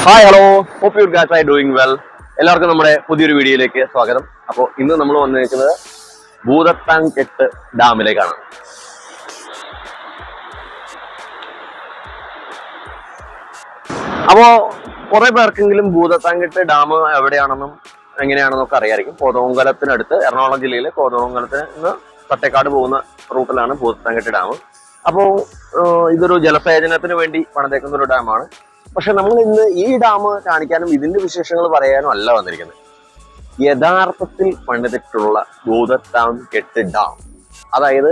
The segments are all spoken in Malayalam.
Hi hello, hope you guys are doing well. എല്ലാവർക്കും നമ്മുടെ പുതിയൊരു വീഡിയോയിലേക്ക് സ്വാഗതം. അപ്പോൾ ഇന്ന് നമ്മൾ വന്നിരിക്കുന്നത് ഭൂതത്താൻകെട്ട് ഡാമിലേക്കാണ്. അപ്പോൾ കുറെ പേർക്കെങ്കിലും ഭൂതത്താൻകെട്ട് ഡാം എവിടെയാണെന്നും എങ്ങനെയാണെന്നൊക്കെ അറിയായിരിക്കും. കോതമംഗലത്തിനടുത്ത്, എറണാകുളം ജില്ലയിലെ കോതമംഗലത്തിന് നിന്ന് തട്ടേക്കാട് പോകുന്ന റൂട്ടിലാണ് ഭൂതത്താൻകെട്ട് ഡാം. അപ്പോൾ ഇതൊരു ജലസേചനത്തിന് വേണ്ടി പണിതേക്കുന്ന ഒരു ഡാമാണ്. പക്ഷെ നമ്മൾ ഇന്ന് ഈ ഡാം കാണിക്കാനും ഇതിന്റെ വിശേഷങ്ങൾ പറയാനും അല്ല വന്നിരിക്കുന്നത്. യഥാർത്ഥത്തിൽ പണിതിട്ടുള്ള ഭൂതത്താൻകെട്ട് ഡാം, അതായത്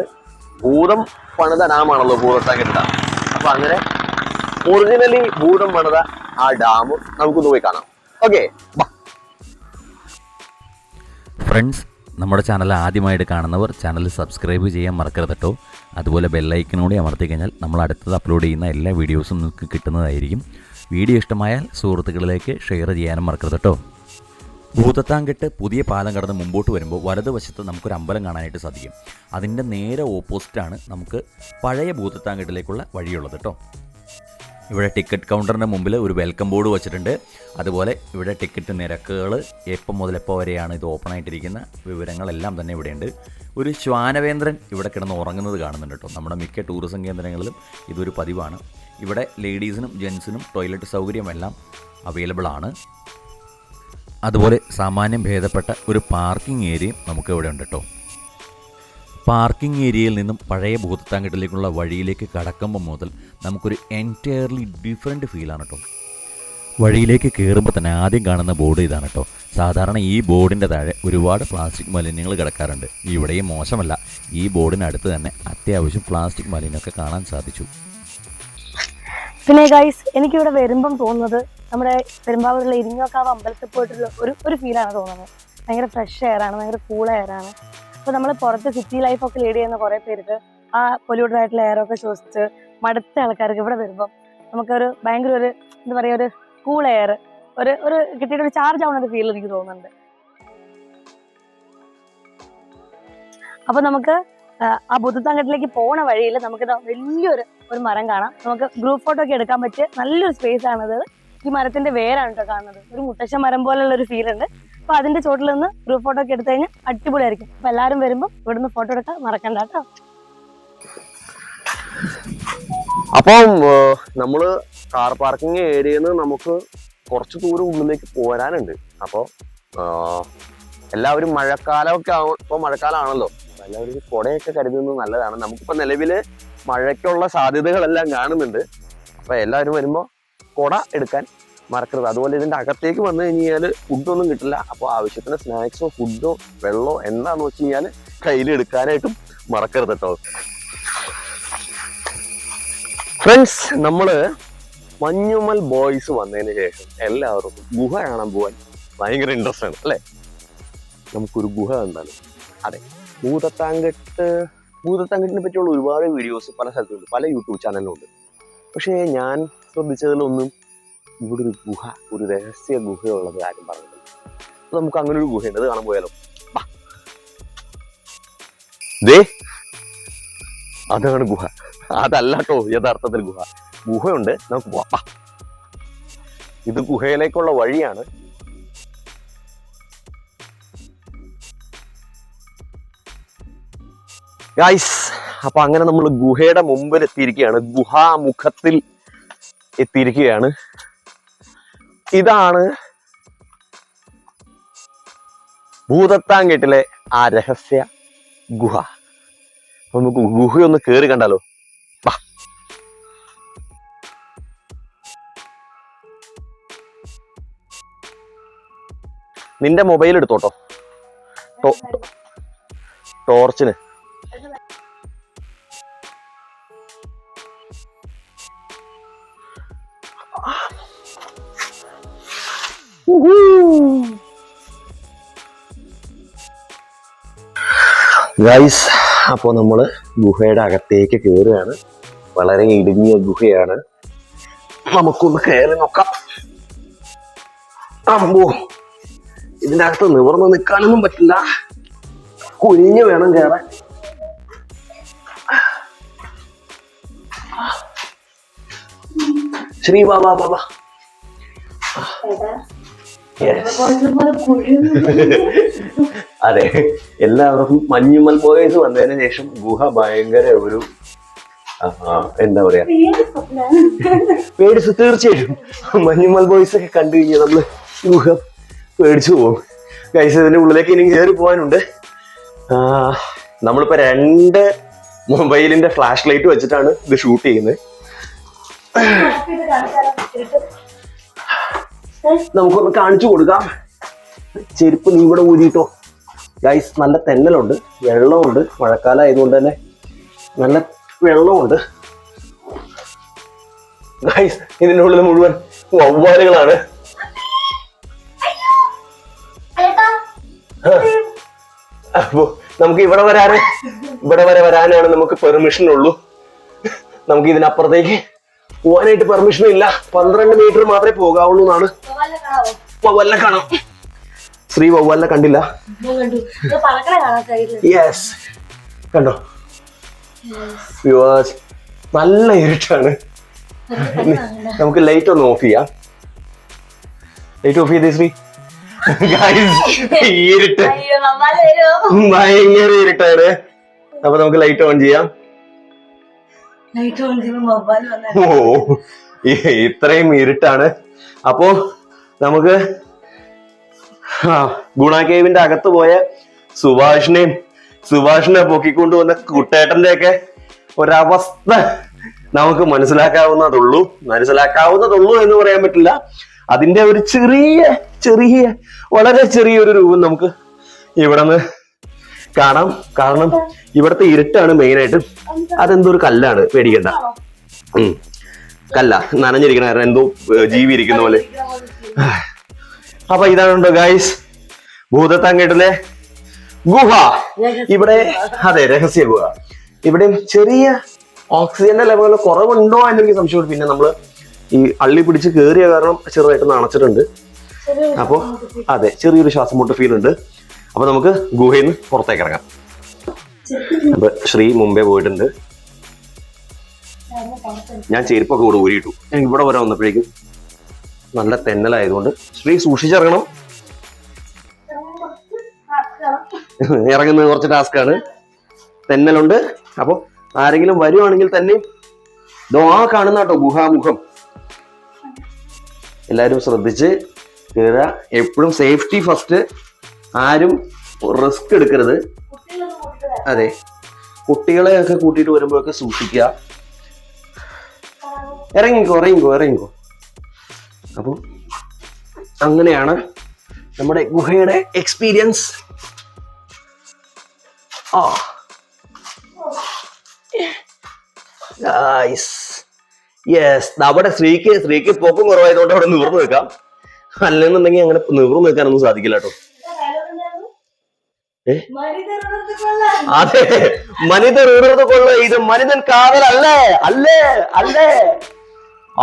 ഭൂതം പണിത ഡാമാണല്ലോ ഭൂതത്താൻകെട്ട് ഡാം. അപ്പൊ അങ്ങനെ ഒറിജിനലി ഭൂതം പണിത ആ ഡാം നമുക്കൊന്ന് പോയി കാണാം. ഓക്കെ, ഫ്രണ്ട്സ്, നമ്മുടെ ചാനൽ ആദ്യമായിട്ട് കാണുന്നവർ ചാനൽ സബ്സ്ക്രൈബ് ചെയ്യാൻ മറക്കരുത് കേട്ടോ. അതുപോലെ ബെല്ലൈക്കനോടെ അമർത്തി കഴിഞ്ഞാൽ നമ്മൾ അടുത്തത് അപ്ലോഡ് ചെയ്യുന്ന എല്ലാ വീഡിയോസും നിങ്ങൾക്ക് കിട്ടുന്നതായിരിക്കും. വീഡിയോ ഇഷ്ടമായാൽ സുഹൃത്തുക്കളിലേക്ക് ഷെയർ ചെയ്യാനും മറക്കരുത് കേട്ടോ. ഭൂതത്താൻകെട്ട് പുതിയ പാലം കടന്ന് മുമ്പോട്ട് വരുമ്പോൾ വലതുവശത്ത് നമുക്കൊരു അമ്പലം കാണാനായിട്ട് സാധിക്കും. അതിൻ്റെ നേരെ ഓപ്പോസിറ്റാണ് നമുക്ക് പഴയ ഭൂതത്താൻകെട്ടിലേക്കുള്ള വഴിയുള്ളത് കേട്ടോ. ഇവിടെ ടിക്കറ്റ് കൗണ്ടറിൻ്റെ മുമ്പിൽ ഒരു വെൽക്കം ബോർഡ് വെച്ചിട്ടുണ്ട്. അതുപോലെ ഇവിടെ ടിക്കറ്റ് നിരക്കുകൾ, എപ്പം മുതൽ എപ്പോൾ വരെയാണ് ഇത് ഓപ്പൺ ആയിട്ടിരിക്കുന്ന വിവരങ്ങളെല്ലാം തന്നെ ഇവിടെയുണ്ട്. ഒരു ശ്വാനവേന്ദ്രൻ ഇവിടെ കിടന്ന് ഉറങ്ങുന്നത് കാണുന്നുണ്ട് കേട്ടോ. നമ്മുടെ മിക്ക ടൂറിസം കേന്ദ്രങ്ങളിലും ഇതൊരു പതിവാണ്. ഇവിടെ ലേഡീസിനും ജെൻസിനും ടോയ്ലറ്റ് സൗകര്യമെല്ലാം അവൈലബിൾ ആണ്. അതുപോലെ സാമാന്യം ഭേദപ്പെട്ട ഒരു പാർക്കിംഗ് ഏരിയയും നമുക്ക് ഇവിടെ ഉണ്ട് കേട്ടോ. പാർക്കിംഗ് ഏരിയയിൽ നിന്നും പഴയ ഭൂതത്താൻകെട്ടിലേക്കുള്ള വഴിയിലേക്ക് കടക്കുമ്പോൾ മുതൽ നമുക്കൊരു എൻറ്റയർലി ഡിഫറെൻറ്റ് ഫീലാണ് കേട്ടോ. വഴിയിലേക്ക് കയറുമ്പോൾ തന്നെ ആദ്യം കാണുന്ന ബോർഡ് ഇതാണ് കേട്ടോ. സാധാരണ ഈ ബോർഡിൻ്റെ താഴെ ഒരുപാട് പ്ലാസ്റ്റിക് മാലിന്യങ്ങൾ കിടക്കാറുണ്ട്. ഇവിടെയും മോശമല്ല, ഈ ബോർഡിനടുത്ത് തന്നെ അത്യാവശ്യം പ്ലാസ്റ്റിക് മാലിന്യമൊക്കെ കാണാൻ സാധിച്ചു. പിന്നെ ഗൈസ്, എനിക്കിവിടെ വരുമ്പം തോന്നുന്നത് നമ്മുടെ പെരുമ്പാവൂരിലെ ഇരിങ്ങാക്കാവ് അമ്പലത്തിൽ പോയിട്ടുള്ള ഒരു ഫീലാണ് തോന്നുന്നത്. ഭയങ്കര ഫ്രഷ് എയറാണ്, ഭയങ്കര കൂൾ എയറാണ്. അപ്പോൾ നമ്മൾ പുറത്ത് സിറ്റി ലൈഫൊക്കെ ലീഡ് ചെയ്യുന്ന കുറേ പേർക്ക് ആ പൊല്യൂട്ടഡ് ആയിട്ടുള്ള എയറൊക്കെ ശ്വസിച്ച് മടുത്ത ആൾക്കാർക്ക് ഇവിടെ വരുമ്പം നമുക്കൊരു ഭയങ്കര ഒരു എന്താ പറയുക, ഒരു കൂൾ എയർ ഒരു കിട്ടിയിട്ട് ഒരു ചാർജ് ആവുന്ന ഒരു ഫീൽ എനിക്ക് തോന്നുന്നുണ്ട്. അപ്പോൾ നമുക്ക് ആ ഭൂതത്താൻകെട്ടിലേക്ക് പോണ വഴിയിൽ നമുക്ക് വലിയൊരു മരം കാണാം. നമുക്ക് ഗ്രൂപ്പ് ഫോട്ടോ ഒക്കെ എടുക്കാൻ പറ്റിയ നല്ലൊരു സ്പേസ് ആണത്. ഈ മരത്തിന്റെ വേരാണ് കേട്ടോ കാണുന്നത്. ഒരു മുത്തശ്ശ മരം പോലുള്ള ഒരു ഫീൽ ഉണ്ട്. അപ്പൊ അതിന്റെ ചോട്ടിൽ നിന്ന് ഗ്രൂപ്പ് ഫോട്ടോ ഒക്കെ എടുത്തു കഴിഞ്ഞാൽ അടിപൊളിയായിരിക്കും. അപ്പൊ എല്ലാവരും വരുമ്പോൾ ഇവിടുന്ന് ഫോട്ടോ എടുക്കാൻ മറക്കണ്ട കേട്ടോ. അപ്പം നമ്മള് കാർ പാർക്കിംഗ് ഏരിയയിൽ നിന്ന് നമുക്ക് കുറച്ച് ദൂരം ഉള്ളിലേക്ക് പോരാനുണ്ട്. അപ്പോൾ എല്ലാവരും മഴക്കാലമൊക്കെ ഇപ്പൊ മഴക്കാലമാണല്ലോ, എല്ലാവരും കുടയൊക്കെ കരുതുന്നത് നല്ലതാണ്. നമുക്കിപ്പോ നിലവില് മഴയ്ക്കുള്ള സാധ്യതകളെല്ലാം കാണുന്നുണ്ട്. അപ്പൊ എല്ലാവരും വരുമ്പോൾ കുട എടുക്കാൻ മറക്കരുത്. അതുപോലെ ഇതിന്റെ അകത്തേക്ക് വന്നു കഴിഞ്ഞാൽ ഫുഡൊന്നും കിട്ടില്ല. അപ്പോൾ ആവശ്യത്തിന് സ്നാക്സോ ഫുഡോ വെള്ളമോ എന്താന്ന് വെച്ച് കഴിഞ്ഞാൽ കയ്യിൽ എടുക്കാനായിട്ടും മറക്കരുത് കേട്ടോ. ഫ്രണ്ട്സ്, നമ്മള് മഞ്ഞുമൽ ബോയ്സ് വന്നതിന് ശേഷം എല്ലാവർക്കും ഗുഹ കാണാൻ പോകാൻ ഭയങ്കര ഇൻട്രസ്റ്റ് ആണ് അല്ലെ. നമുക്കൊരു ഗുഹ കണ്ടാലും. അതെ, ഭൂതത്താൻകെട്ടിനെ പറ്റിയുള്ള ഒരുപാട് വീഡിയോസ് പല സ്ഥലത്തുണ്ട്, പല യൂട്യൂബ് ചാനലിലും ഉണ്ട്. പക്ഷേ ഞാൻ ശ്രദ്ധിച്ചതിലൊന്നും ഇവിടെ ഒരു ഗുഹ, ഒരു രഹസ്യ ഗുഹയുള്ളത് കാര്യം പറഞ്ഞിട്ടുണ്ട്. അപ്പൊ നമുക്ക് അങ്ങനെ ഒരു ഗുഹയുണ്ട്, അത് കാണാൻ പോയാലോ? ദേ, അതാണ് ഗുഹ. അതല്ല കേട്ടോ യഥാർത്ഥത്തിൽ ഗുഹയുണ്ട്, നമുക്ക് പോവാം. ഇത് ഗുഹയിലേക്കുള്ള വഴിയാണ്. ഗൈസ്, അപ്പൊ അങ്ങനെ നമ്മൾ ഗുഹയുടെ മുമ്പിൽ എത്തിയിരിക്കുകയാണ്, ഗുഹാമുഖത്തിൽ എത്തിയിരിക്കുകയാണ്. ഇതാണ് ഭൂതത്താൻകെട്ടിലെ ആ രഹസ്യ ഗുഹ. നമുക്ക് ഗുഹയൊന്ന് കേറി കണ്ടാലോ? നിന്റെ മൊബൈൽ എടുത്തോട്ടോ, ടോർച്ചിന്. ഗൈസ്, അപ്പോൾ നമ്മള് ഗുഹയുടെ അകത്തേക്ക് കയറുകയാണ്. വളരെ ഇടുങ്ങിയ ഗുഹയാണ്. നമുക്കൊന്ന് കയറി നോക്കാം. അമ്പോ, ഇതിന്റെ അകത്ത് നിവർന്ന് നിൽക്കാനൊന്നും പറ്റില്ല, കുനിഞ്ഞു വേണം കയറാൻ. ശ്രീ ബാബാ ബാബാ അതെ, എല്ലാവർക്കും മഞ്ഞുമൽ ബോയ്സ് വന്നതിന് ശേഷം ഗുഹ ഭയങ്കര ഒരു എന്താ പറയാ പേടിച്ചു. തീർച്ചയായിട്ടും മഞ്ഞുമൽ ബോയ്സ് ഒക്കെ കണ്ടു കഴിഞ്ഞാൽ നമ്മള് ഗുഹ പേടിച്ചു പോകും. ഗൈസ് ഇതിന്റെ ഉള്ളിലേക്ക് ഇനി കയറി പോകാനുണ്ട്. നമ്മളിപ്പോ 2 മൊബൈലിന്റെ ഫ്ലാഷ് ലൈറ്റ് വെച്ചിട്ടാണ് ഇത് ഷൂട്ട് ചെയ്യുന്നത്. നമുക്കൊന്ന് കാണിച്ചു കൊടുക്കാം. ചെരുപ്പ് നീ ഇവിടെ ഊരിട്ടോ. ഗൈസ് നല്ല തെന്നലുണ്ട്, വെള്ളമുണ്ട്. മഴക്കാലം ആയതുകൊണ്ട് തന്നെ നല്ല വെള്ളമുണ്ട്. ഗൈസ് ഇതിന്റെ ഉള്ളിൽ മുഴുവൻ വവ്വാലുകളാണ്. അപ്പോ നമുക്ക് ഇവിടെ വരെ വരാനാണ് നമുക്ക് പെർമിഷൻ ഉള്ളൂ. നമുക്ക് ഇതിനപ്പുറത്തേക്ക് പോവാനായിട്ട് പെർമിഷൻ ഇല്ല. 12 മീറ്റർ മാത്രമേ പോകാവുള്ളൂ എന്നാണ്. വവ്വാലിനെ കാണാം. ശ്രീ വവ്വാലിനെ കണ്ടില്ല. യെസ്, കണ്ടോ? നല്ല ഇരുട്ടാണ്. നമുക്ക് ലൈറ്റ് ഒന്ന് ഓഫ് ചെയ്യാം. ലൈറ്റ് ഓഫ് ചെയ്തേ ശ്രീ. ഇരുട്ട് ഭയങ്കര ഇരുട്ടാണ്. അപ്പൊ നമുക്ക് ലൈറ്റ് ഓൺ ചെയ്യാം. ഓ, ഇത്രയും ഇരുട്ടാണ്. അപ്പോ നമുക്ക് ഗുണ കേവിന്റെ അകത്ത് പോയ സുഭാഷിനെ പൊക്കിക്കൊണ്ടുവന്ന കുട്ടേട്ടന്റെ ഒക്കെ ഒരവസ്ഥ നമുക്ക് മനസ്സിലാക്കാവുന്നതുള്ളൂ എന്ന് പറയാൻ പറ്റില്ല. അതിന്റെ ഒരു ചെറിയ വളരെ ചെറിയൊരു രൂപം നമുക്ക് ഇവിടെ നിന്ന് കാണാം. കാരണം ഇവിടുത്തെ ഇരുട്ടാണ് മെയിൻ ആയിട്ട്. അതെന്തോ ഒരു കല്ലാണ്, പേടിക്കണ്ട. കല്ല നനഞ്ഞിരിക്കണ എന്തോ ജീവി ഇരിക്കുന്ന പോലെ. അപ്പൊ ഇതാണുണ്ടോ ഗൈസ് ഭൂതത്താൻകെട്ടിലെ ഗുഹ. ഇവിടെ അതെ, രഹസ്യ ഗുഹ. ഇവിടെ ചെറിയ ഓക്സിജന്റെ ലെവൽ കുറവുണ്ടോ എന്നെനിക്ക് സംശയമുണ്ട്. പിന്നെ നമ്മള് ഈ അള്ളി പിടിച്ച് കേറിയ കാരണം ചെറുതായിട്ട് അണച്ചിട്ടുണ്ട്. അപ്പോ അതെ, ചെറിയൊരു ശ്വാസം മുട്ട് ഫീൽ ഉണ്ട്. അപ്പൊ നമുക്ക് ഗുഹയിൽ നിന്ന് പുറത്തേക്ക് ഇറങ്ങാം. അപ്പൊ ശ്രീ മുമ്പേ പോയിട്ടുണ്ട്. ഞാൻ ചെരുപ്പൊക്കെ കൂടെ ഊരിയിട്ടു. ഞാൻ ഇവിടെ വരെ വന്നപ്പോഴേക്കും നല്ല തെന്നലായതുകൊണ്ട് ശ്രീ സൂക്ഷിച്ചിറങ്ങണം. ഇറങ്ങുന്നത് കുറച്ച് ടാസ്ക്കാണ്, തെന്നലുണ്ട്. അപ്പൊ ആരെങ്കിലും വരുവാണെങ്കിൽ തന്നെ കാണുന്ന കേട്ടോ ഗുഹാമുഖം. എല്ലാരും ശ്രദ്ധിച്ച് കയറുക. എപ്പോഴും സേഫ്റ്റി ഫസ്റ്റ്. ആരും റിസ്ക് എടുക്കരുത്. അതെ, കുട്ടികളെ ഒക്കെ കൂട്ടിയിട്ട് വരുമ്പോഴൊക്കെ സൂക്ഷിക്കുക. ഇറങ്ങിക്കോ. അപ്പൊ അങ്ങനെയാണ് നമ്മുടെ ഗുഹയുടെ എക്സ്പീരിയൻസ്. അവിടെ ശ്രീക്ക് പോക്കും കുറവായതുകൊണ്ട് അവിടെ നിവർന്നു നിൽക്കാം. അല്ലെന്നുണ്ടെങ്കിൽ അങ്ങനെ നിവർന്നു നിൽക്കാനൊന്നും സാധിക്കില്ല കേട്ടോ. അതെ, മനിതർ ഉണർന്നു കൊള്ള. ഇത് മനിതൻ കാതലല്ലേ? അല്ലേ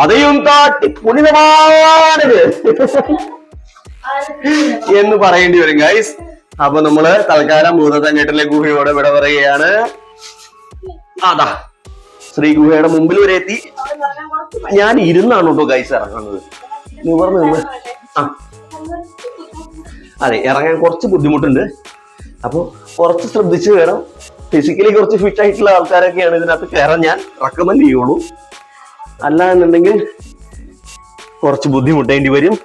അതെയും താട്ടി പുനിതമാണിത് എന്ന് പറയേണ്ടി വരും ഗൈസ്. അപ്പൊ നമ്മള് തൽക്കാലം ഭൂതത്താൻകെട്ടിലെ ഗുഹയോടെ വിട പറയുകയാണ്. അതാ ശ്രീ ഗുഹയുടെ മുമ്പിൽ വരെ എത്തി. ഞാൻ ഇരുന്നാണ് കേട്ടോ ഗൈസ് ഇറങ്ങുന്നത്. നിവർന്ന് നിന്ന് അതെ, ഇറങ്ങാൻ കുറച്ച് ബുദ്ധിമുട്ടുണ്ട്. അപ്പൊ കുറച്ച് ശ്രദ്ധിച്ച് വേണം. ഫിസിക്കലി കുറച്ച് ഫിറ്റ് ആയിട്ടുള്ള ആൾക്കാരൊക്കെയാണ് ഇതിനകത്ത് കയറാൻ ഞാൻ റെക്കമെൻഡ് ചെയ്യുള്ളൂ. അല്ല എന്നുണ്ടെങ്കിൽ കുറച്ച് ബുദ്ധിമുട്ടേണ്ടി വരും.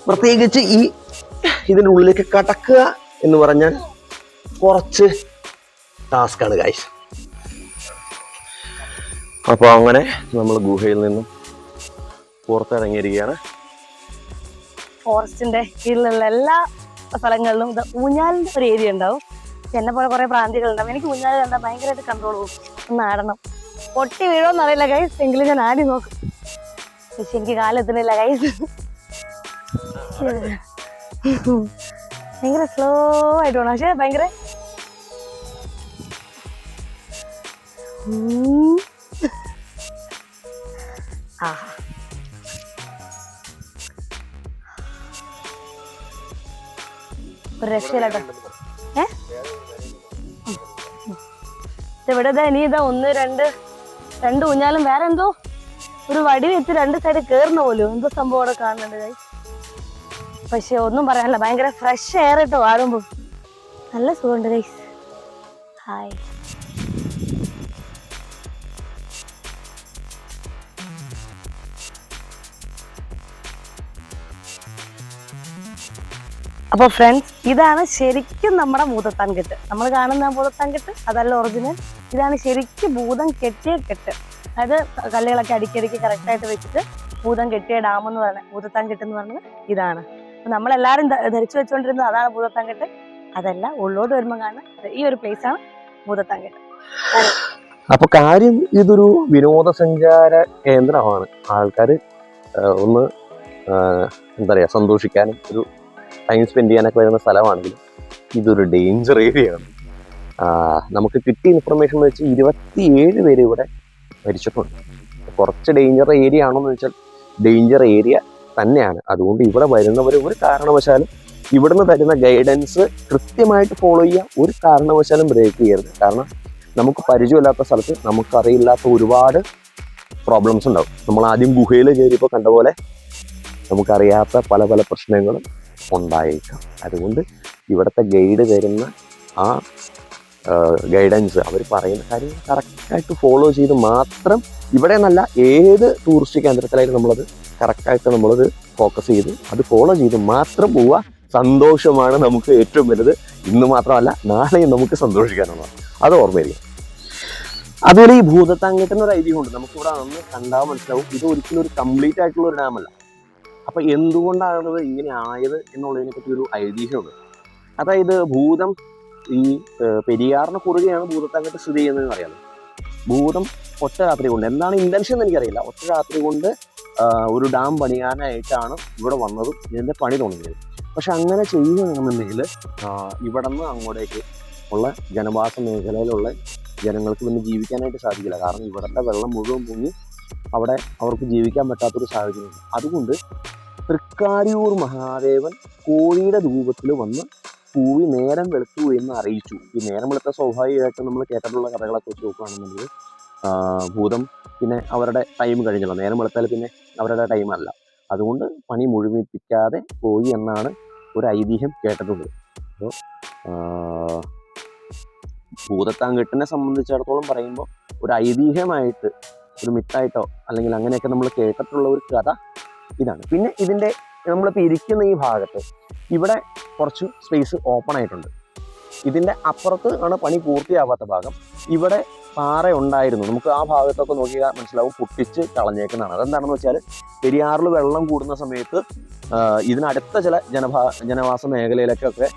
പ്രത്യേകിച്ച് ഇതിന്റെ ഉള്ളിലേക്ക് കടക്കുക എന്ന് പറഞ്ഞാൽ കുറച്ച് ടാസ്ക്കാണ് ഗൈസ്. അപ്പൊ അങ്ങനെ നമ്മൾ ഗുഹയിൽ നിന്നും പുറത്തിറങ്ങിയിരിക്കുകയാണ്. ഫോറസ്റ്റിന്റെ കീഴിലുള്ള എല്ലാ സ്ഥലങ്ങളിലും ഇത് ഊഞ്ഞാലിന്റെ ഒരു ഏരിയ ഉണ്ടാവും. എന്നെ പോലെ കുറെ പ്രാന്തികളുണ്ടാവും. എനിക്ക് ഊഞ്ഞാൽ കണ്ടാൽ ഭയങ്കരമായിട്ട് കൺട്രോൾ പോകും. ഒന്ന് ആടണം. പൊട്ടി വീഴോന്ന് അറിയില്ല ഗൈസ്, എങ്കിലും ഞാൻ ആടി നോക്കും. പക്ഷെ എനിക്ക് കാലെത്തുന്നില്ല ഗൈസ്. ഭയങ്കര സ്ലോ ആയിട്ട് പോകണം. പക്ഷെ ഭയങ്കര ഒരു രക്ഷയില്ലാട്ടോ. ഇവിടെ ഇനി ഇതാ 1, 2 ഊഞ്ഞാലും വേറെ എന്തോ ഒരു വടി വെച്ച് 2 സൈഡ് കേറുന്ന പോലും എന്തോ സംഭവം അവിടെ കാണുന്നുണ്ട് guys. പക്ഷെ ഒന്നും പറയാനില്ല, ഭയങ്കര ഫ്രഷ് എയർ കേട്ടോ ആടുമ്പോ, നല്ല സുഖമുണ്ട് ഗൈസ്. ഹായ്. അപ്പോൾ ഫ്രണ്ട്സ്, ഇതാണ് ശരിക്കും നമ്മുടെ ഭൂതത്താൻ കെട്ട്. നമ്മൾ കാണുന്ന ഭൂതത്താൻ കെട്ട് അതല്ല ഒറിജിനൽ. ഇതാണ് ശരിക്കും ഭൂതം കെട്ടിയ കെട്ട്. അതായത് കല്ലുകളൊക്കെ അടുക്കിയടുക്കി കറക്റ്റായിട്ട് വെച്ചിട്ട് ഭൂതം കെട്ടിയ ഡാം എന്ന് പറയുന്നത്, ഭൂതത്താൻ കെട്ട് എന്ന് പറയുന്നത് ഇതാണ്. അപ്പൊ നമ്മളെല്ലാവരും ധരിച്ചു വെച്ചുകൊണ്ടിരുന്നത് അതാണ് ഭൂതത്താൻ കെട്ട്. അതല്ല, ഉള്ളോട്ട് വരുമ്പോൾ കാണുന്ന ഈ ഒരു പ്ലേസ് ആണ് ഭൂതത്താൻ കെട്ട്. അപ്പൊ കാര്യം ഇതൊരു വിനോദസഞ്ചാര കേന്ദ്രമാണ്. ആൾക്കാർ ഒന്ന് എന്താ പറയാ സന്തോഷിക്കാനും ഒരു ടൈം സ്പെൻഡ് ചെയ്യാനൊക്കെ വരുന്ന സ്ഥലമാണെങ്കിലും ഇതൊരു ഡേഞ്ചർ ഏരിയയാണ്. നമുക്ക് കിട്ടിയ ഇൻഫർമേഷൻ വെച്ച് 27 പേര് ഇവിടെ മരിച്ചിട്ടുണ്ട്. കുറച്ച് ഡേഞ്ചർ ഏരിയ ആണോന്ന് വെച്ചാൽ ഡേഞ്ചർ ഏരിയ തന്നെയാണ്. അതുകൊണ്ട് ഇവിടെ വരുന്നവർ ഒരു കാരണവശാലും ഇവിടുന്ന് തരുന്ന ഗൈഡൻസ് കൃത്യമായിട്ട് ഫോളോ ചെയ്യുക, ഒരു കാരണവശാലും ബ്രേക്ക് ചെയ്യരുത്. കാരണം നമുക്ക് പരിചയമില്ലാത്ത സ്ഥലത്ത് നമുക്കറിയില്ലാത്ത ഒരുപാട് പ്രോബ്ലംസ് ഉണ്ടാവും. നമ്മൾ ആദ്യം ഗുഹയിൽ കയറിയപ്പോൾ കണ്ട പോലെ നമുക്കറിയാത്ത പല പല പ്രശ്നങ്ങളും ഉണ്ടായേക്കാം. അതുകൊണ്ട് ഇവിടുത്തെ ഗൈഡ് തരുന്ന ആ ഗൈഡൻസ്, അവർ പറയുന്ന കാര്യങ്ങൾ കറക്റ്റായിട്ട് ഫോളോ ചെയ്ത് മാത്രം, ഇവിടെ നല്ല ഏത് ടൂറിസ്റ്റ് കേന്ദ്രത്തിലായാലും നമ്മളത് കറക്റ്റായിട്ട് നമ്മളത് ഫോക്കസ് ചെയ്ത് അത് ഫോളോ ചെയ്ത് മാത്രം പോവുക. സന്തോഷമാണ് നമുക്ക് ഏറ്റവും വലുത്. ഇന്ന് മാത്രമല്ല, നാളെയും നമുക്ക് സന്തോഷിക്കാനുള്ളത്, അത് ഓർമ്മയിരിക്കും. അതുപോലെ ഈ ഭൂതത്താൻ കെട്ടിന് ഒരു ഐതിഹ്യമുണ്ട്. നമുക്കിവിടെ അന്ന് കണ്ടാൽ മനസ്സിലാവും, ഇത് ഒരിക്കലും ഒരു കംപ്ലീറ്റ് ആയിട്ടുള്ള ഒരു ഡാമല്ല. അപ്പൊ എന്തുകൊണ്ടാണത് ഇങ്ങനെ ആയത് എന്നുള്ളതിനെ പറ്റി ഒരു ഐതിഹ്യമുണ്ട്. അതായത് ഭൂതം ഈ പെരിയാറിന് കുറുകെയാണ് ഭൂതത്താൻ കെട്ട് സ്ഥിതി ചെയ്യുന്നതെന്ന് അറിയാമല്ലോ. ഭൂതം ഒറ്റ രാത്രി കൊണ്ട്, എന്താണ് ഇന്റൻഷൻ എന്ന് എനിക്കറിയില്ല, ഒറ്റ രാത്രി കൊണ്ട് ഒരു ഡാം പണിയാനായിട്ടാണ് ഇവിടെ വന്നതും ഇതിന്റെ പണി തുടങ്ങിയത്. പക്ഷെ അങ്ങനെ ചെയ്യുകയാണെന്നുണ്ടെങ്കിൽ ഇവിടെ നിന്ന് അങ്ങോട്ടേക്ക് ഉള്ള ജനവാസ മേഖലയിലുള്ള ജനങ്ങൾക്ക് പിന്നെ ജീവിക്കാനായിട്ട് സാധിക്കില്ല. കാരണം ഇവിടുത്തെ വെള്ളം മുഴുവൻ പൊങ്ങി അവിടെ അവർക്ക് ജീവിക്കാൻ പറ്റാത്തൊരു സാഹചര്യമുണ്ട്. അതുകൊണ്ട് തൃക്കാരിയൂർ മഹാദേവൻ കോഴിയുടെ രൂപത്തിൽ വന്ന് കൂവി നേരം വെളുത്തു എന്ന് അറിയിച്ചു. ഈ നേരം വെളുത്ത സ്വാഭാവികമായിട്ട് നമ്മൾ കേട്ടിട്ടുള്ള കഥകളൊക്കെ വെച്ച് നോക്കുകയാണെന്നുണ്ടെങ്കിൽ ഭൂതം പിന്നെ അവരുടെ ടൈം കഴിഞ്ഞല്ലോ, നേരം വെളുത്താൽ പിന്നെ അവരുടെ ടൈമല്ല. അതുകൊണ്ട് പണി മുഴുമിപ്പിക്കാതെ പോയി എന്നാണ് ഒരു ഐതിഹ്യം കേട്ടിട്ടുള്ളത്. അപ്പോൾ ഭൂതത്താൻ കെട്ടിനെ സംബന്ധിച്ചിടത്തോളം പറയുമ്പോൾ ഒരു ഐതിഹ്യമായിട്ട്, ഒരു മിത്തായിട്ടോ അല്ലെങ്കിൽ അങ്ങനെയൊക്കെ നമ്മൾ കേട്ടിട്ടുള്ള ഒരു കഥ ഇതാണ്. പിന്നെ ഇതിൻ്റെ നമ്മളിപ്പോൾ ഇരിക്കുന്ന ഈ ഭാഗത്ത് ഇവിടെ കുറച്ച് സ്പേസ് ഓപ്പൺ ആയിട്ടുണ്ട്. ഇതിൻ്റെ അപ്പുറത്ത് ആണ് പണി പൂർത്തിയാവാത്ത ഭാഗം. ഇവിടെ പാറ ഉണ്ടായിരുന്നു, നമുക്ക് ആ ഭാഗത്തൊക്കെ നോക്കിയാൽ മനസ്സിലാവും, പൊട്ടിച്ച് കളഞ്ഞേക്കുന്നതാണ്. അതെന്താണെന്ന് വെച്ചാൽ പെരിയാറിൽ വെള്ളം കൂടുന്ന സമയത്ത് ഇതിനടുത്ത ചില ജനവാസ മേഖലയിലൊക്കെ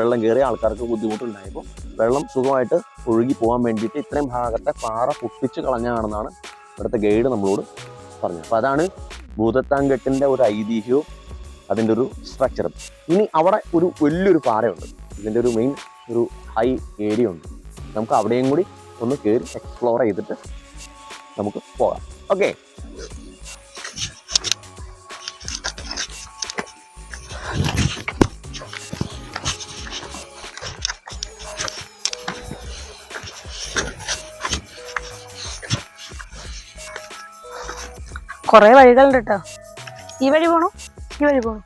വെള്ളം കയറി ആൾക്കാർക്ക് ബുദ്ധിമുട്ടുണ്ടായപ്പോൾ വെള്ളം സുഖമായിട്ട് ഒഴുകി പോകാൻ വേണ്ടിയിട്ട് ഇത്രയും ഭാഗത്തെ പാറ പൊട്ടിച്ച് കളഞ്ഞാണെന്നാണ് ഇവിടുത്തെ ഗൈഡ് നമ്മളോട് പറഞ്ഞത്. അപ്പോൾ അതാണ് ഭൂതത്താൻ കെട്ടിൻ്റെ ഒരു ഐതിഹ്യവും അതിൻ്റെ ഒരു സ്ട്രക്ചറും. ഇനി അവിടെ ഒരു വലിയൊരു പാറയുണ്ട്, ഇതിൻ്റെ ഒരു മെയിൻ ഒരു ഹൈ ഏരിയ ഉണ്ട്. നമുക്ക് അവിടെയും കൂടി ഒന്ന് കയറി എക്സ്പ്ലോർ ചെയ്തിട്ട് നമുക്ക് പോകാം. ഓക്കെ, കുറെ വഴികളുണ്ട് കേട്ടോ. ഈ വഴി പോണോ, ഈ വഴി പോണോ?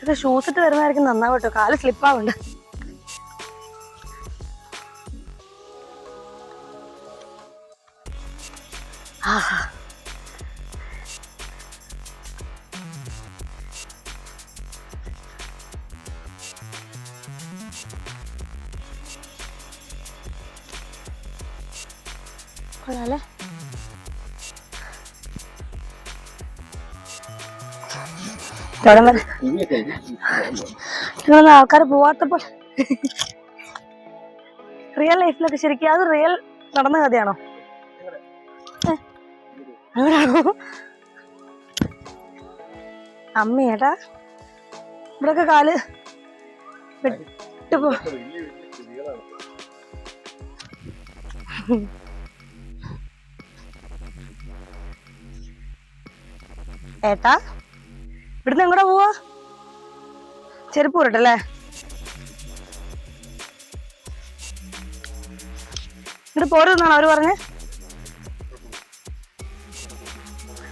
ഇത് ഷൂസ് ഇട്ട് വരുന്നതായിരിക്കും നന്നാവും കേട്ടോ, കാല് സ്ലിപ്പാവുണ്ട്. കൊള്ളാല്ലേ? ആൾക്കാർ പോവാത്തപ്പോൾ റിയൽ ലൈഫിലൊക്കെ ശരിക്കും അത് റിയൽ നടന്ന കഥയാണോ? അങ്ങനെയാണോ? അമ്മയേട്ടാ ഇവിടൊക്കെ കാല് വിട്ടുപോ. ഏട്ടാ ഇവിടുന്ന് എങ്ങോട്ടാ പോവാ? ചെരുപ്പ് പോരട്ടല്ലേ? ഇങ്ങോട്ട് പോരുന്നാണോ അവര് പറഞ്ഞേ?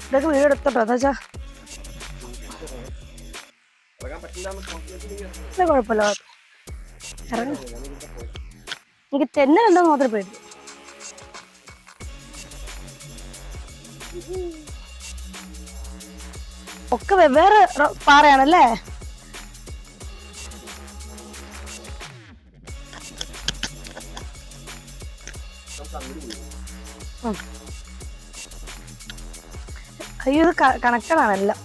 ഇതൊക്കെ വീട് എടുത്തോട്ടോ, എന്താ വെച്ചാ കുഴപ്പമില്ല. ഇറങ്ങി എനിക്ക് തെന്നെ ഉണ്ടോ മാത്രമേ പേടി. ഒക്കെ വെവ്വേറെ പാറയാണല്ലേ? അയ്യോ ഇത് കണക്റ്റഡ് ആണല്ലോ.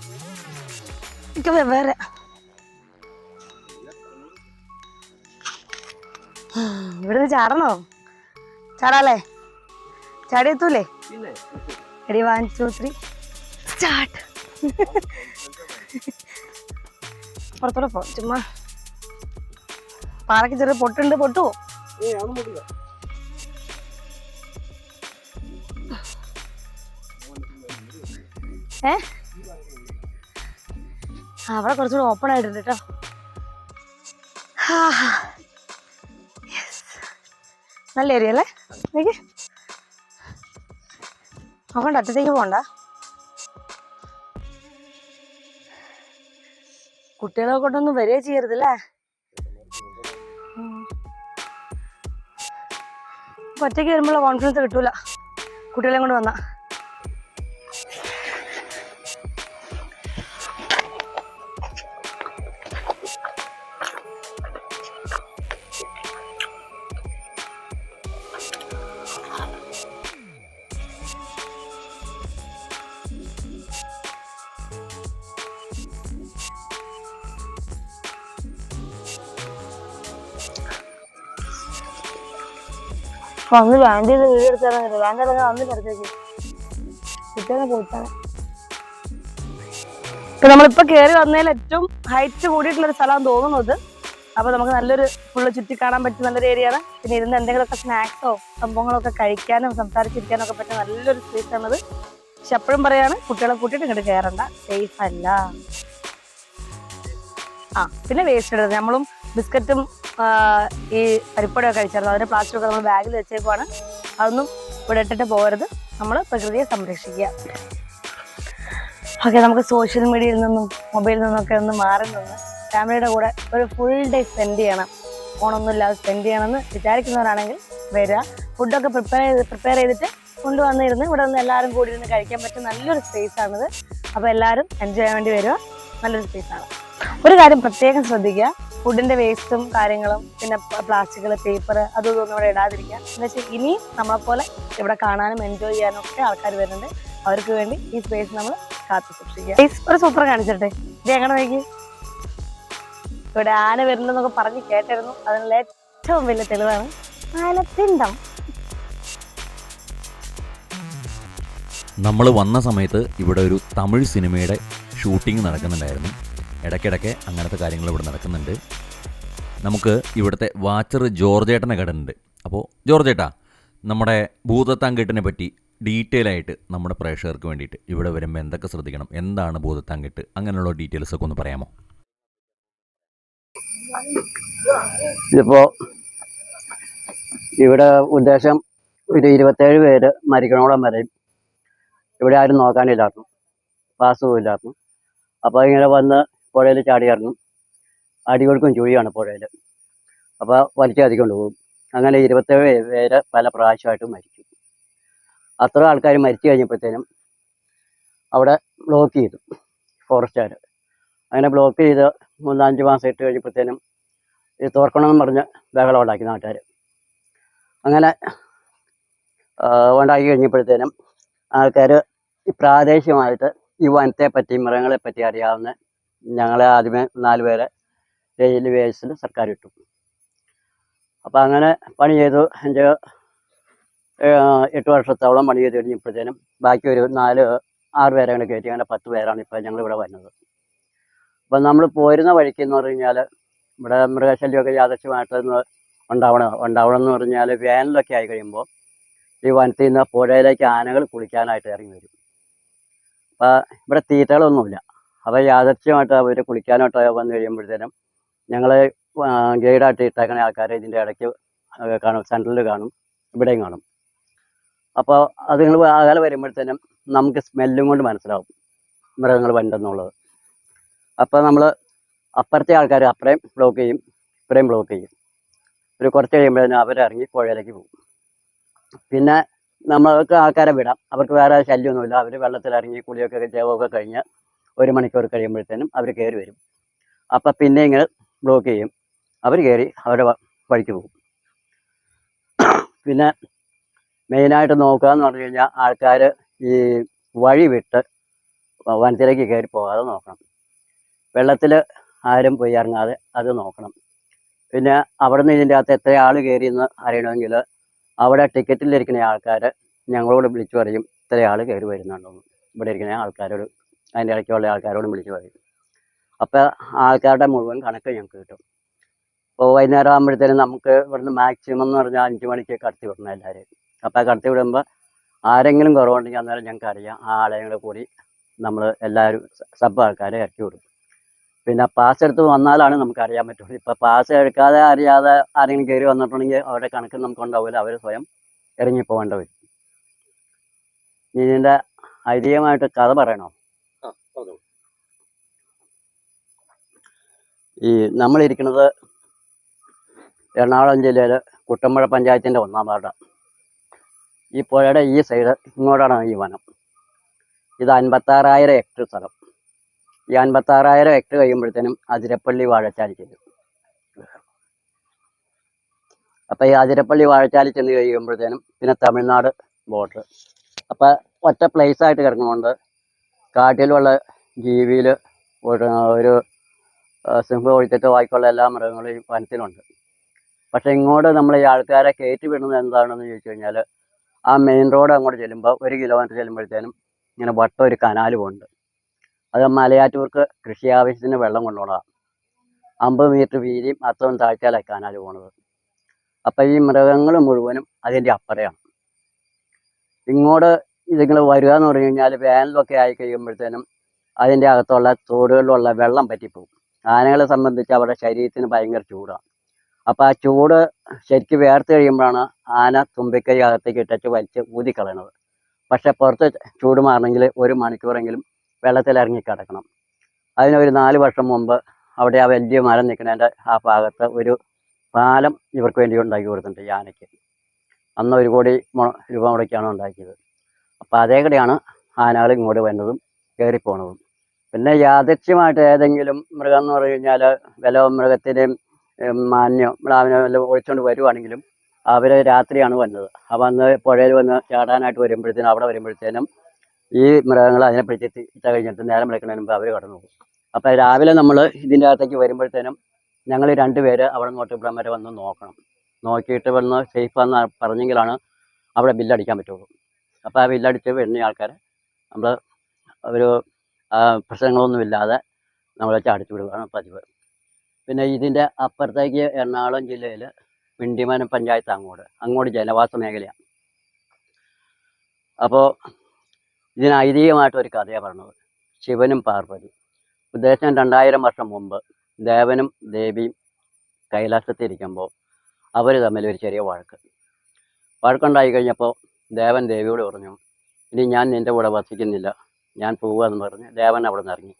എനിക്ക് വെവ്വേറെ. ഇവിടുന്ന് ചാടണോ? ചാടാല്ലേ? ചാടി എത്തൂലേ? Ready 1 2 3 start. പുറത്തോടെ പോ. ചുമ്മാ പാറയ്ക്ക് ചെറിയ പൊട്ടുണ്ട്. പൊട്ടുവോ? അവിടെ കുറച്ചുകൂടെ ഓപ്പൺ ആയിട്ടുണ്ട് കേട്ടോ. നല്ല ഏരിയ അല്ലേ? എനിക്ക് നോക്കണ്ട, അറ്റത്തേക്ക് പോകണ്ട. കുട്ടികളെ കൊണ്ടൊന്നും വരികയോ ചെയ്യരുതല്ലേ? ഒറ്റയ്ക്ക് വരുമ്പോഴുള്ള കോൺഫിഡൻസ് കിട്ടൂല കുട്ടികളെയും കൊണ്ട് വന്നാ. വന്ന് ലാൻഡ് ചെയ്ത് വീഡിയോ എടുത്താൽ ലാൻഡ് ഇറങ്ങാൻ വന്നിട്ട് അടുത്തേക്ക് കുട്ടികളെ പോയിട്ടാണ്. ഇപ്പൊ നമ്മളിപ്പോ കയറി വന്നതിൽ ഏറ്റവും ഹൈറ്റ് കൂടിയിട്ടുള്ള ഒരു സ്ഥലം തോന്നുന്നത്. അപ്പൊ നമുക്ക് നല്ലൊരു ഫുള്ള് ചുറ്റി കാണാൻ പറ്റിയ നല്ലൊരു ഏരിയ ആണ്. പിന്നെ ഇരുന്ന് എന്തെങ്കിലുമൊക്കെ സ്നാക്സോ സംഭവങ്ങളൊക്കെ കഴിക്കാനും സംസാരിച്ചിരിക്കാനും ഒക്കെ പറ്റിയ നല്ലൊരു സ്പേസ് ആണത്. പക്ഷെ എപ്പോഴും പറയാണ് കുട്ടികളെ കൂട്ടിയിട്ട് ഇങ്ങോട്ട് കയറണ്ട, സേഫ് അല്ല. പിന്നെ വേസ്റ്റ് ഇടരുത്. നമ്മളും ബിസ്ക്കറ്റും ഈ പരിപ്പടിയൊക്കെ കഴിച്ചായിരുന്നു. അതിന്റെ പ്ലാസ്റ്റിക് ഒക്കെ നമ്മൾ ബാഗിൽ വെച്ചേക്കുവാണ്. അതൊന്നും ഇവിടെ ഇട്ടിട്ട് പോകരുത്. നമ്മൾ പ്രകൃതിയെ സംരക്ഷിക്കുക. ഓക്കെ, നമുക്ക് സോഷ്യൽ മീഡിയയിൽ നിന്നും മൊബൈലിൽ നിന്നൊക്കെ ഒന്ന് മാറി നിന്ന് ഫാമിലിയുടെ കൂടെ ഒരു ഫുൾ ഡേ സ്പെൻഡ് ചെയ്യണം. ഫോണൊന്നും ഇല്ലാതെ സ്പെൻഡ് ചെയ്യണമെന്ന് വിചാരിക്കുന്നവരാണെങ്കിൽ വരിക. ഫുഡൊക്കെ പ്രിപ്പയർ ചെയ്തിട്ട് കൊണ്ടുവന്നിരുന്ന് ഇവിടെ നിന്ന് എല്ലാവരും കൂടി ഇരുന്ന് കഴിക്കാൻ പറ്റും. നല്ലൊരു സ്പേസ് ആണിത്. അപ്പോൾ എല്ലാവരും എൻജോയ് ചെയ്യാൻ വേണ്ടി വരിക. നല്ലൊരു സ്പേസാണ്. ഒരു കാര്യം പ്രത്യേകം ശ്രദ്ധിക്കുക, ഫുഡിന്റെ വേസ്റ്റും കാര്യങ്ങളും പിന്നെ പ്ലാസ്റ്റിക്കുകൾ, പേപ്പർ അതും ഇതൊന്നും ഇവിടെ ഇടാതിരിക്കുക. എന്ന് വെച്ചാൽ ഇനിയും നമ്മളെപ്പോലെ ഇവിടെ കാണാനും എൻജോയ് ചെയ്യാനും ഒക്കെ ആൾക്കാർ വരുന്നുണ്ട്. അവർക്ക് വേണ്ടി ഈ സ്പേസ് നമ്മൾ കാത്തു സൂക്ഷിക്കുക. ഒരു സൂപ്പർ കാണിച്ചിട്ടെ, ഇത് എങ്ങനെ നോക്കി. ഇവിടെ ആന വരുന്നെന്നൊക്കെ പറഞ്ഞ് കേട്ടായിരുന്നു. അതിനുള്ള ഏറ്റവും വലിയ തെളിവാണ് ആനപ്പിണ്ടം. നമ്മൾ വന്ന സമയത്ത് ഇവിടെ ഒരു തമിഴ് സിനിമയുടെ ഷൂട്ടിംഗ് നടക്കുന്നുണ്ടായിരുന്നു. ഇടയ്ക്കിടയ്ക്ക് അങ്ങനത്തെ കാര്യങ്ങൾ ഇവിടെ നടക്കുന്നുണ്ട്. നമുക്ക് ഇവിടുത്തെ വാച്ചർ ജോർജേട്ടനെ കണ്ടുണ്ട്. അപ്പോൾ ജോർജേട്ടാ, നമ്മുടെ ഭൂതത്താൻകെട്ടിനെ പറ്റി ഡീറ്റെയിൽ ആയിട്ട് നമ്മുടെ പ്രേക്ഷകർക്ക് വേണ്ടിയിട്ട് ഇവിടെ വരുമ്പോൾ എന്തൊക്കെ ശ്രദ്ധിക്കണം, എന്താണ് ഭൂതത്താൻകെട്ട്, അങ്ങനെയുള്ള ഡീറ്റെയിൽസ് ഒക്കെ ഒന്ന് പറയാമോ? ഇതിപ്പോൾ ഇവിടെ ഉദ്ദേശം ഒരു 27 പേര് മരിക്കണോളം വരെയും ഇവിടെ ആരും നോക്കാനില്ലായിരുന്നു, പാസ്സും ഇല്ലായിരുന്നു. അപ്പോൾ ഇങ്ങനെ വന്ന് പുഴയിൽ ചാടിയായിരുന്നു. അടികൊടുക്കും ചുഴിയാണ് പുഴയിൽ. അപ്പോൾ വലിച്ചധിക്കൊണ്ട് പോകും. അങ്ങനെ 27 പേര് പല പ്രാവശ്യമായിട്ട് മരിച്ചു. അത്ര ആൾക്കാർ മരിച്ചു കഴിഞ്ഞപ്പോഴത്തേനും അവിടെ ബ്ലോക്ക് ചെയ്തു ഫോറസ്റ്റുകാർ. അങ്ങനെ ബ്ലോക്ക് ചെയ്ത് 3-5 മാസം ഇട്ട് കഴിഞ്ഞപ്പോഴത്തേനും ഇത് തുറക്കണമെന്ന് പറഞ്ഞ് ബഹളം ഉണ്ടാക്കി നാട്ടുകാർ. അങ്ങനെ ഉണ്ടാക്കി കഴിഞ്ഞപ്പോഴത്തേനും ആൾക്കാർ പ്രാദേശികമായിട്ട് ഈ വനത്തെ പറ്റി മൃഗങ്ങളെ പറ്റി അറിയാവുന്ന ഞങ്ങളെ ആദ്യമേ 4 പേരെ റെയിൽവേ വേസിൽ സർക്കാർ ഇട്ടു. അപ്പം അങ്ങനെ പണി ചെയ്തു. 8 വർഷത്തോളം പണി ചെയ്ത് കഴിഞ്ഞപ്പോഴത്തേനും ബാക്കി ഒരു 4-6 പേരെ അങ്ങനെ കയറ്റി. അങ്ങനെ 10 പേരാണ് ഇപ്പോൾ ഞങ്ങളിവിടെ വരുന്നത്. അപ്പം നമ്മൾ പോരുന്ന വഴിക്ക് എന്ന് പറഞ്ഞു കഴിഞ്ഞാൽ ഇവിടെ മൃഗശല്യമൊക്കെ യാദൃശ്യമായിട്ട് ഉണ്ടാവണം എന്ന് പറഞ്ഞാൽ വേനലൊക്കെ ആയി കഴിയുമ്പോൾ ഈ വനത്തിൽ നിന്ന് പുഴയിലേക്ക് ആനകൾ കുളിക്കാനായിട്ട് ഇറങ്ങി വരും. അപ്പം ഇവിടെ തീറ്റകളൊന്നുമില്ല. അപ്പോൾ യാദൃശ്യമായിട്ട് അവർ കുളിക്കാനായിട്ട് വന്നു കഴിയുമ്പോഴത്തേനും ഞങ്ങൾ ഗൈഡായിട്ട് ഇട്ടേക്കുന്ന ആൾക്കാരെ ഇതിൻ്റെ ഇടയ്ക്ക് കാണും, സെൻട്രലിൽ കാണും, ഇവിടെയും കാണും. അപ്പോൾ അതുങ്ങൾ അകലെ വരുമ്പോഴത്തേനും നമുക്ക് സ്മെല്ലും കൊണ്ട് മനസ്സിലാവും മൃഗങ്ങൾ വണ്ടെന്നുള്ളത്. അപ്പോൾ നമ്മൾ അപ്പുറത്തെ ആൾക്കാർ അപ്പുറയും ബ്ലോക്ക് ചെയ്യും, ഇപ്പുറയും ബ്ലോക്ക് ചെയ്യും. ഒരു കുറച്ച് കഴിയുമ്പോഴത്തേനും അവരിറങ്ങി പുഴയിലേക്ക് പോകും. പിന്നെ നമ്മൾക്ക് ആൾക്കാരെ വിടാം, അവർക്ക് വേറെ ശല്യമൊന്നുമില്ല. അവർ വെള്ളത്തിലിറങ്ങി കുളിയൊക്കെ ജപമൊക്കെ കഴിഞ്ഞ് 1 മണിക്കൂർ കഴിയുമ്പോഴത്തേനും അവർ കയറി വരും. അപ്പം പിന്നെ ഇങ്ങനെ ബ്ലോക്ക് ചെയ്യും, അവർ കയറി അവരുടെ വഴിക്ക് പോകും. പിന്നെ മെയിനായിട്ട് നോക്കുക എന്ന് പറഞ്ഞു കഴിഞ്ഞാൽ ആൾക്കാർ ഈ വഴി വിട്ട് വനത്തിലേക്ക് കയറി പോകാതെ നോക്കണം. വെള്ളത്തിൽ ആരും പോയി ഇറങ്ങാതെ അത് നോക്കണം. പിന്നെ അവിടെ നിന്ന് ഇതിൻ്റെ അകത്ത് എത്ര ആൾ കയറിയെന്ന് അറിയണമെങ്കിൽ അവിടെ ടിക്കറ്റിലിരിക്കുന്ന ആൾക്കാർ ഞങ്ങളോട് വിളിച്ചു പറയും ഇത്ര ആൾ കയറി വരുന്നുണ്ടെന്ന്. ഇവിടെ ഇരിക്കുന്ന ആൾക്കാരോട്, അതിൻ്റെ ഇടയ്ക്കുള്ള ആൾക്കാരോടും വിളിച്ചു പറയും. അപ്പോൾ ആൾക്കാരുടെ മുഴുവൻ കണക്ക് ഞങ്ങൾക്ക് കിട്ടും. അപ്പോൾ വൈകുന്നേരം ആകുമ്പോഴത്തേനും നമുക്ക് ഇവിടുന്ന് മാക്സിമം എന്ന് പറഞ്ഞാൽ 5 മണിക്ക് കടത്തി വിടണം എല്ലാവരെയും. അപ്പോൾ കടത്തി വിടുമ്പോൾ ആരെങ്കിലും കുറവുണ്ടെങ്കിൽ അന്നേരം ഞങ്ങൾക്ക് അറിയാം. ആ ആളെയും കൂടെ കൂടി നമ്മൾ എല്ലാവരും സബ് ആൾക്കാരെ ഇറക്കി വിടും. പിന്നെ പാസ് എടുത്ത് വന്നാലാണ് നമുക്ക് അറിയാൻ പറ്റുള്ളൂ. ഇപ്പോൾ പാസ് എടുക്കാതെ അറിയാതെ ആരെങ്കിലും കയറി വന്നിട്ടുണ്ടെങ്കിൽ അവരുടെ കണക്ക് നമുക്ക് ഉണ്ടാവില്ല, അവർ സ്വയം ഇറങ്ങിപ്പോകേണ്ട വരും. ഇതിൻ്റെ ഐതിഹ്യമായിട്ട് കഥ പറയണോ? ഈ നമ്മളിരിക്കുന്നത് എറണാകുളം ജില്ലയിൽ കുട്ടമ്പുഴ പഞ്ചായത്തിൻ്റെ 1-ാം വാർഡാണ്. ഈ പുഴയുടെ ഈ സൈഡ് ഇങ്ങോട്ടാണ് ഈ വനം. ഇത് 56,000 ഹെക്ടർ സ്ഥലം. ഈ 56,000 ഹെക്ടർ കഴിയുമ്പോഴത്തേനും അതിരപ്പള്ളി വാഴച്ചാലി ചെല്ലും. അപ്പം ഈ അതിരപ്പള്ളി വാഴച്ചാലി ചെന്ന് കഴിയുമ്പോഴത്തേനും പിന്നെ തമിഴ്നാട് ബോർഡർ. അപ്പം ഒറ്റ പ്ലേസ് ആയിട്ട് കിടക്കുന്നതുകൊണ്ട് കാട്ടിലുള്ള ജീവിയിൽ ഒരു സിംഹം ഒഴിച്ചിട്ട് ബാക്കിയുള്ള എല്ലാ മൃഗങ്ങളും ഈ വനത്തിലുണ്ട്. പക്ഷേ ഇങ്ങോട്ട് നമ്മൾ ഈ ആൾക്കാരെ കയറ്റി വിടുന്നത് എന്താണെന്ന് ചോദിച്ചു കഴിഞ്ഞാൽ ആ മെയിൻ റോഡ് അങ്ങോട്ട് ചെല്ലുമ്പോൾ 1 കിലോമീറ്റർ ചെല്ലുമ്പോഴത്തേനും ഇങ്ങനെ വട്ടം ഒരു കനാൽ പോകുന്നുണ്ട്. അത് മലയാറ്റൂർക്ക് കൃഷി ആവശ്യത്തിന് വെള്ളം കൊണ്ടുപോകണം. 50 മീറ്റർ വീതിയും അത്രയും താഴ്ചയിലാണ് കനാൽ പോകുന്നത്. അപ്പം ഈ മൃഗങ്ങൾ മുഴുവനും അതിൻ്റെ അപ്പുറയാണ്. ഇങ്ങോട്ട് ഇതിങ്ങൾ വരിക എന്ന് പറഞ്ഞു കഴിഞ്ഞാൽ വേനലൊക്കെ ആയി കഴിയുമ്പോഴത്തേനും അതിൻ്റെ അകത്തുള്ള തോടുകളിലുള്ള വെള്ളം പറ്റിപ്പോകും. ആനകളെ സംബന്ധിച്ച് അവരുടെ ശരീരത്തിന് ഭയങ്കര ചൂടാണ്. അപ്പോൾ ആ ചൂട് ശരിക്കും വേർത്ത് കഴിയുമ്പോഴാണ് ആന തുമ്പിക്കൈ അകത്തേക്ക് ഇട്ടിട്ട് വലിച്ച് ഊതിക്കളയണത്. പക്ഷെ പുറത്ത് ചൂട് മാറണമെങ്കിൽ 1 മണിക്കൂറെങ്കിലും വെള്ളത്തിലിറങ്ങി കിടക്കണം. അതിനൊരു 4 വർഷം മുമ്പ് അവിടെ ആ വലിയ മരം നിൽക്കുന്നതിൻ്റെ ആ ഭാഗത്ത് ഒരു പാലം ഇവർക്ക് വേണ്ടി ഉണ്ടാക്കി കൊടുത്തിട്ടുണ്ട് ഈ ആനയ്ക്ക്. അന്ന് 1 കോടി രൂപ മുടക്കിയാണ് ഉണ്ടാക്കിയത്. അപ്പോൾ അതേ കൂടെയാണ് ആനകൾ ഇങ്ങോട്ട് വരുന്നതും കയറിപ്പോണതും. പിന്നെ യാദൃച്ഛ്യമായിട്ട് ഏതെങ്കിലും മൃഗം എന്ന് പറഞ്ഞു കഴിഞ്ഞാൽ വില മൃഗത്തിൻ്റെയും മാന്യം അവനെ വല്ല ഒഴിച്ചുകൊണ്ട് വരുവാണെങ്കിലും അവർ രാത്രിയാണ് വന്നത്. അപ്പോൾ അന്ന് പുഴയിൽ വന്ന് ചാടാനായിട്ട് വരുമ്പോഴത്തേനും അവിടെ വരുമ്പോഴത്തേനും ഈ മൃഗങ്ങൾ അതിനെ പിടിച്ച് ഇട്ട കഴിഞ്ഞിട്ട് നേരം വിളിക്കുന്നതിന് മുമ്പ് അവർ കടന്നു പോകും. അപ്പോൾ രാവിലെ നമ്മൾ ഇതിൻ്റെ അകത്തേക്ക് വരുമ്പോഴത്തേനും ഞങ്ങൾ 2 പേര് അവിടെ നിന്ന് ഇവിടം വരെ വന്ന് നോക്കണം. നോക്കിയിട്ട് വന്ന് സേഫാന്ന് പറഞ്ഞെങ്കിലാണ് അവിടെ ബില്ലടിക്കാൻ പറ്റുള്ളൂ. അപ്പോൾ ആ ബില്ലടിച്ച് വരുന്ന ആൾക്കാരെ നമ്മൾ ഒരു പ്രശ്നങ്ങളൊന്നുമില്ലാതെ നമ്മൾ ചാടിച്ചു വിടുകയാണ് പതിവ്. പിന്നെ ഇതിൻ്റെ അപ്പുറത്തേക്ക് എറണാകുളം ജില്ലയിൽ പിണ്ടിമനം പഞ്ചായത്ത് അങ്ങോട്ട് ജനവാസ മേഖലയാണ്. അപ്പോൾ ഇതിന് ഐതിഹ്യമായിട്ടൊരു കഥയാണ് പറഞ്ഞത്. ശിവനും പാർവതി ഉദ്ദേശം 2000 വർഷം മുമ്പ് ദേവനും ദേവിയും കൈലാസത്തിരിക്കുമ്പോൾ അവർ തമ്മിൽ ഒരു ചെറിയ വഴക്കുണ്ടായി കഴിഞ്ഞപ്പോൾ ദേവൻ ദേവിയോട് പറഞ്ഞു, ഇനി ഞാൻ നിൻ്റെ കൂടെ വസിക്കുന്നില്ല, ഞാൻ പോവുകയെന്ന് പറഞ്ഞ് ദേവൻ അവിടെ നിന്ന് ഇറങ്ങി.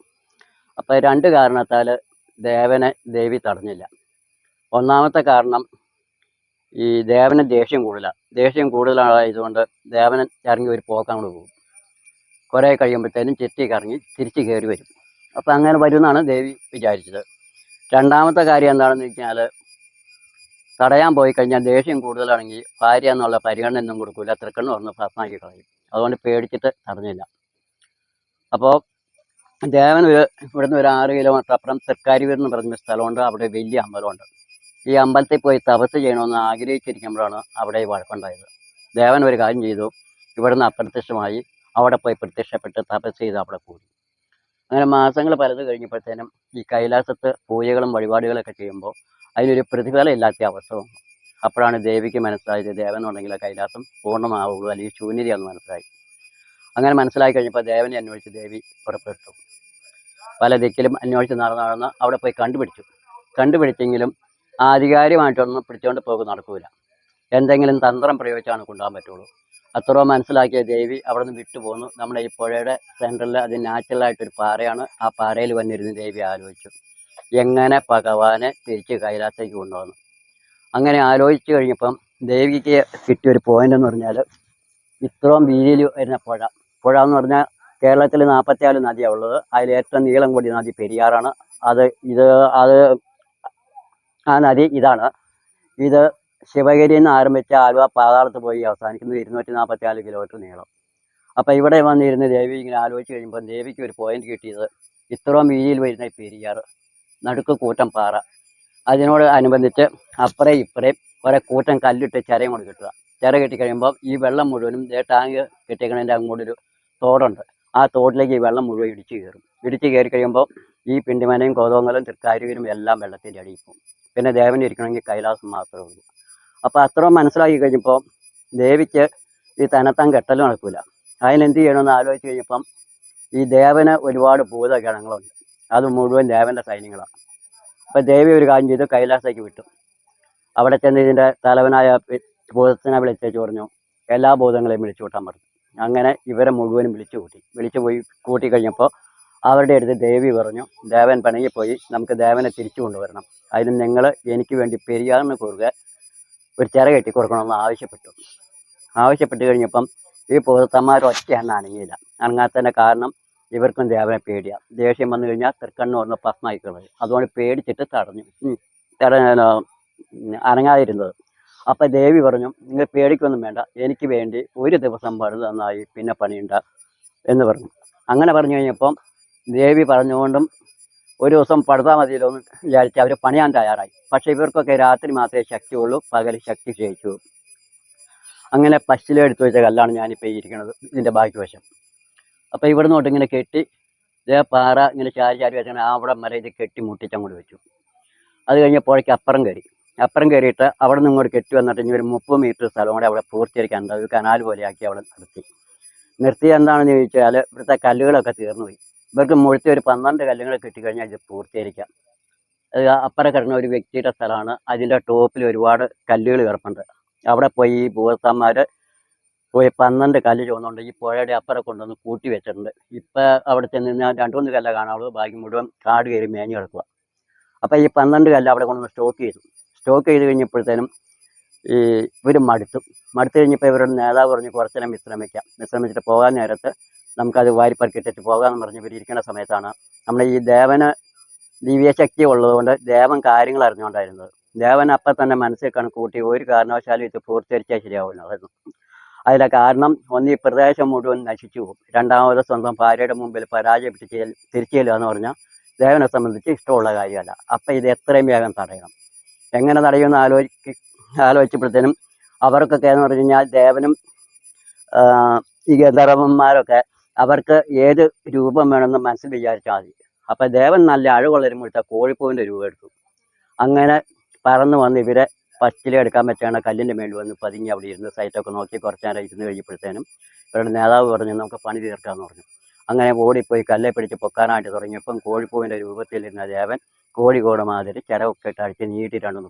അപ്പോൾ 2 കാരണത്താൽ ദേവനെ ദേവി തടഞ്ഞില്ല. ഒന്നാമത്തെ കാരണം ഈ ദേവന് ദേഷ്യം കൂടുതലായതുകൊണ്ട് ദേവൻ ഇറങ്ങി ഒരു പോക്കങ്ങോട്ട് പോകും. കുറേ കഴിയുമ്പോഴത്തേനും ചുറ്റി കറങ്ങി തിരിച്ച് കയറി വരും. അപ്പോൾ അങ്ങനെ വരുമെന്നാണ് ദേവി വിചാരിച്ചത്. രണ്ടാമത്തെ കാര്യം എന്താണെന്ന് വെച്ചാൽ തടയാൻ പോയി കഴിഞ്ഞാൽ ദേഷ്യം കൂടുതലാണെങ്കിൽ ഭാര്യ എന്നുള്ള പരിഗണന ഒന്നും കൊടുക്കില്ല, തൃക്കണ്ണ് പറഞ്ഞ് ഭസ്മാക്കി കളയും. അതുകൊണ്ട് പേടിച്ചിട്ട് തടഞ്ഞില്ല. അപ്പോൾ ദേവൻ ഇവിടുന്ന് ഒരു 6 കിലോമീറ്റർ അപ്പുറം തൃക്കാരിവീർ എന്ന് പറഞ്ഞ സ്ഥലമുണ്ട്. അവിടെ വലിയ അമ്പലമുണ്ട്. ഈ അമ്പലത്തിൽ പോയി തപസ് ചെയ്യണമെന്ന് ആഗ്രഹിച്ചിരിക്കുമ്പോഴാണ് അവിടെ ഈ വഴക്കുണ്ടായത്. ദേവൻ ഒരു കാര്യം ചെയ്തു, ഇവിടുന്ന് അപ്രത്യക്ഷമായി അവിടെ പോയി പ്രത്യക്ഷപ്പെട്ട് തപസ് ചെയ്ത് അവിടെ കൂടി. അങ്ങനെ മാസങ്ങൾ പലത് കഴിഞ്ഞപ്പോഴത്തേനും ഈ കൈലാസത്ത് പൂജകളും വഴിപാടുകളൊക്കെ ചെയ്യുമ്പോൾ അതിനൊരു പ്രതിഫലം ഇല്ലാത്ത അവസ്ഥ വന്നു. അപ്പോഴാണ് ദേവിക്ക് മനസ്സിലായത് ദേവൻ എന്നുണ്ടെങ്കിൽ കൈലാസം പൂർണ്ണമാവുള്ളൂ, അല്ലെങ്കിൽ ശൂന്യതയാണെന്ന് മനസ്സിലായി. അങ്ങനെ മനസ്സിലാക്കി കഴിഞ്ഞപ്പോൾ ദേവനെ അന്വേഷിച്ച് ദേവി പുറപ്പെട്ടു. പല ദിക്കിലും അന്വേഷിച്ച് നടന്ന് അവിടെ പോയി കണ്ടുപിടിച്ചെങ്കിലും ആധികാരികമായിട്ടൊന്നും പിടിച്ചുകൊണ്ട് പോകും നടക്കൂല. എന്തെങ്കിലും തന്ത്രം പ്രയോഗിച്ചാണ് കൊണ്ടുപോകാൻ പറ്റുള്ളൂ. അത്രയും മനസ്സിലാക്കിയ ദേവി അവിടെ നിന്ന് വിട്ടുപോന്നു. നമ്മുടെ ഈ പുഴയുടെ സെൻറ്ററിൽ അത് നാച്ചുറലായിട്ടൊരു പാറയാണ്. ആ പാറയിൽ വന്നിരുന്ന് ദേവി ആലോചിച്ചു എങ്ങനെ ഭഗവാനെ തിരിച്ച് കൈലാസത്തേക്ക് കൊണ്ടുവന്നു. അങ്ങനെ ആലോചിച്ച് കഴിഞ്ഞപ്പം ദേവിക്ക് കിട്ടിയൊരു പോയിന്റ് എന്ന് പറഞ്ഞാൽ ഇത്രയും വീതിയിൽ വരുന്ന പുഴ എന്ന് പറഞ്ഞാൽ കേരളത്തിൽ 44 നദിയാണ് ഉള്ളത്. അതിൽ ഏറ്റവും നീളം കൂടിയ നദി പെരിയാറാണ്. അത് ആ നദി ഇതാണ്. ഇത് ശിവഗിരിയിൽ നിന്ന് ആരംഭിച്ച ആലുവ പാതാളത്ത് പോയി അവസാനിക്കുന്നത് 244 കിലോമീറ്റർ നീളം. അപ്പം ഇവിടെ വന്നിരുന്ന് ദേവി ഇങ്ങനെ ആലോചിച്ച് കഴിയുമ്പോൾ ദേവിക്ക് ഒരു പോയിന്റ് കിട്ടിയത് ഇത്രയും വീതിയിൽ വരുന്ന പെരിയാർ, നടുക്ക് കൂട്ടം പാറ, അതിനോട് അനുബന്ധിച്ച് അപ്പുറയും ഇപ്പുറയും കുറെ കൂട്ടം കല്ലിട്ട് ചിരയും കൊണ്ട് കെട്ടുക. ചിര കെട്ടിക്കഴിയുമ്പോൾ ഈ വെള്ളം മുഴുവനും ടാങ്ക് കെട്ടിക്കണതിൻ്റെ അങ്ങോട്ടൊരു തോടുണ്ട്. ആ തോട്ടിലേക്ക് ഈ വെള്ളം മുഴുവൻ ഇടിച്ച് കയറി കഴിയുമ്പോൾ ഈ പിണ്ടിമനയും കോതമംഗലം തൃക്കാരൂരും എല്ലാം വെള്ളത്തിൻ്റെ അടിയിൽ പോകും. പിന്നെ ദേവൻ ഇരിക്കണമെങ്കിൽ കൈലാസം മാത്രമേ ഉള്ളൂ. അപ്പോൾ അത്രയും മനസ്സിലാക്കി കഴിഞ്ഞപ്പോൾ ദേവിക്ക് ഈ തനത്താൻ കെട്ടൽ നടക്കില്ല. അതിനെന്ത് ചെയ്യണമെന്ന് ആലോചിച്ച് കഴിഞ്ഞപ്പം ഈ ദേവന് ഒരുപാട് ഭൂതഗണങ്ങളുണ്ട്. അത് മുഴുവൻ ദേവൻ്റെ സൈന്യങ്ങളാണ്. അപ്പോൾ ദേവി ഒരു കാര്യം ചെയ്തു, കൈലാസത്തേക്ക് വിട്ടു. അവിടെ ചെന്ന് ഇതിൻ്റെ തലവനായ ഭൂതത്തിനെ വിളിച്ചേച്ച് പറഞ്ഞു എല്ലാ ഭൂതങ്ങളെയും വിളിച്ചു കൂട്ടാൻ പറഞ്ഞു. അങ്ങനെ ഇവരെ മുഴുവനും വിളിച്ചു പോയി കൂട്ടിക്കഴിഞ്ഞപ്പോൾ അവരുടെ അടുത്ത് ദേവി പറഞ്ഞു ദേവൻ പിണങ്ങിപ്പോയി, നമുക്ക് ദേവനെ തിരിച്ചു കൊണ്ടുവരണം. അതിന് നിങ്ങൾ എനിക്ക് വേണ്ടി പെരിയാറിന് കുറുകെ ഒരു ചിര കെട്ടി കൊടുക്കണമെന്ന് ആവശ്യപ്പെട്ട് കഴിഞ്ഞപ്പം ഈ ഭൂതത്തന്മാർ ഒറ്റ അനങ്ങിയില്ല. അനങ്ങാത്തതിൻ്റെ കാരണം ഇവർക്കും ദേവനെ പേടിയാണ്. ദേഷ്യം വന്നു കഴിഞ്ഞാൽ തൃക്കണ്ണ് പറഞ്ഞ് ഭസ്മായിക്കളയും. അതുകൊണ്ട് പേടിച്ചിട്ട് അനങ്ങാതിരുന്നത്. അപ്പം ദേവി പറഞ്ഞു നിങ്ങൾ പേടിക്കൊന്നും വേണ്ട, എനിക്ക് വേണ്ടി ഒരു ദിവസം പണിത് നന്നായി, പിന്നെ പണിയുണ്ട എന്ന് പറഞ്ഞു. അങ്ങനെ പറഞ്ഞു കഴിഞ്ഞപ്പം ദേവി പറഞ്ഞുകൊണ്ടും ഒരു ദിവസം പടുതാൽ മതിയല്ലോ എന്ന് വിചാരിച്ച് അവർ പണിയാൻ തയ്യാറായി. പക്ഷേ ഇവർക്കൊക്കെ രാത്രി മാത്രമേ ശക്തിയുള്ളൂ, പകൽ ശക്തി ക്ഷയിച്ചു. അങ്ങനെ പശ്ചിലെടുത്ത് വെച്ച കല്ലാണ് ഞാനിപ്പോൾ ഇരിക്കുന്നത്, ഇതിൻ്റെ ബാക്കി വശം. അപ്പോൾ ഇവിടെ നിന്നോട്ട് ഇങ്ങനെ കെട്ടി ഇതേ പാറ ഇങ്ങനെ ചാരി വെച്ചാൽ അവിടെ വരെ ഇത് കെട്ടി മുട്ടിച്ചങ്ങോട്ട് വെച്ചു. അത് കഴിഞ്ഞ് പുഴയ്ക്ക് അപ്പുറം കയറിയിട്ട് അവിടെ നിന്ന് ഇങ്ങോട്ട് കെട്ടി വന്നിട്ട് ഇനി ഒരു 30 മീറ്റർ സ്ഥലം കൂടെ അവിടെ പൂർത്തീകരിക്കാനുണ്ട്. ഒരു കനാൽ പോലെയാക്കി അവിടെ നിർത്തി എന്താണെന്ന് ചോദിച്ചാൽ ഇവിടുത്തെ കല്ലുകളൊക്കെ തീർന്നു പോയി. ഇവർക്ക് മുഴുത്ത ഒരു 12 കല്ലുകൾ കിട്ടിക്കഴിഞ്ഞാൽ ഇത് പൂർത്തീകരിക്കാം. അത് അപ്പുറം കിടന്ന ഒരു വ്യക്തിയുടെ സ്ഥലമാണ്. അതിൻ്റെ ടോപ്പിൽ ഒരുപാട് കല്ലുകൾ കിടപ്പുണ്ട്. അവിടെ പോയി ഈ ഭൂതത്തന്മാർ പോയി 12 കല്ല് ചുവന്നുകൊണ്ട് ഈ പുഴയുടെ അപ്പുറം കൊണ്ടുവന്ന് കൂട്ടി വെച്ചിട്ടുണ്ട്. ഇപ്പം അവിടെ ചെന്ന് ഞാൻ 2-3 കല്ല് കാണാവുള്ളൂ, ബാക്കി മുഴുവൻ കാട് കയറി മേഞ്ഞ് കിടക്കുക. അപ്പോൾ ഈ 12 കല്ല് അവിടെ കൊണ്ടുവന്ന് സ്റ്റോക്ക് ചെയ്ത് കഴിഞ്ഞപ്പോഴത്തേനും ഈ ഇവർ മടുത്തു കഴിഞ്ഞപ്പോൾ ഇവരുടെ നേതാവ് പറഞ്ഞു കുറച്ച് നേരം വിശ്രമിച്ചിട്ട് പോകാൻ നേരത്ത് നമുക്കത് വാരിപ്പറക്കിട്ടിട്ട് പോകാമെന്ന് പറഞ്ഞ് ഇവർ ഇരിക്കുന്ന സമയത്താണ് നമ്മുടെ ഈ ദേവന് ദിവ്യശക്തി ഉള്ളതുകൊണ്ട് ദേവൻ കാര്യങ്ങൾ അറിഞ്ഞുകൊണ്ടായിരുന്നത്. ദേവൻ അപ്പം തന്നെ മനസ്സിൽ കണക്കൂട്ടി ഒരു കാരണവശാലും ഇത് പൂർത്തീകരിച്ചാൽ ശരിയാവുന്നതായിരുന്നു. അതിൻ്റെ കാരണം ഒന്ന് ഈ പ്രദേശം മുഴുവൻ നശിച്ചു പോകും, രണ്ടാമത് സ്വന്തം ഭാര്യയുടെ മുമ്പിൽ പരാജയപ്പെട്ട് തിരിച്ചു ചെല്ലുക എന്ന് പറഞ്ഞാൽ ദേവനെ സംബന്ധിച്ച് ഇഷ്ടമുള്ള കാര്യമല്ല. അപ്പം ഇത് എത്രയും വേഗം തടയണം. എങ്ങനെ തടയുമെന്ന് ആലോചിച്ചപ്പോഴത്തേനും അവർക്കൊക്കെ എന്ന് പറഞ്ഞു കഴിഞ്ഞാൽ ദേവനും ഈ ഗന്ധർവന്മാരൊക്കെ അവർക്ക് ഏത് രൂപം വേണമെന്ന് മനസ്സിൽ വിചാരിച്ചാൽ മതി. അപ്പം ദേവൻ നല്ല അഴകുള്ളൊരുമ്പോഴത്തെ കോഴിപ്പൂവിൻ്റെ രൂപം എടുത്തു. അങ്ങനെ പറന്ന് വന്ന് ഇവരെ പച്ചിലെടുക്കാൻ പറ്റുകയാണ് കല്ലിൻ്റെ മേളിൽ വന്ന് പതുങ്ങി അവിടെ ഇരുന്ന് സൈറ്റൊക്കെ നോക്കി കുറച്ച് നേരം ഇരുന്ന് കഴിഞ്ഞപ്പോഴത്തേനും ഇവരുടെ നേതാവ് പറഞ്ഞു നമുക്ക് പണി തീർക്കാമെന്ന് പറഞ്ഞു. അങ്ങനെ ഓടിപ്പോയി കല്ലെ പിടിച്ച് പൊക്കാനായിട്ട് തുടങ്ങിയപ്പം കോഴിപ്പൂവിൻ്റെ രൂപത്തിലിരുന്ന ദേവൻ കോഴിക്കോട് മാതിരി ചിരവൊക്കെ ഇട്ട് അടിച്ച് നീട്ടിയിട്ടാണ്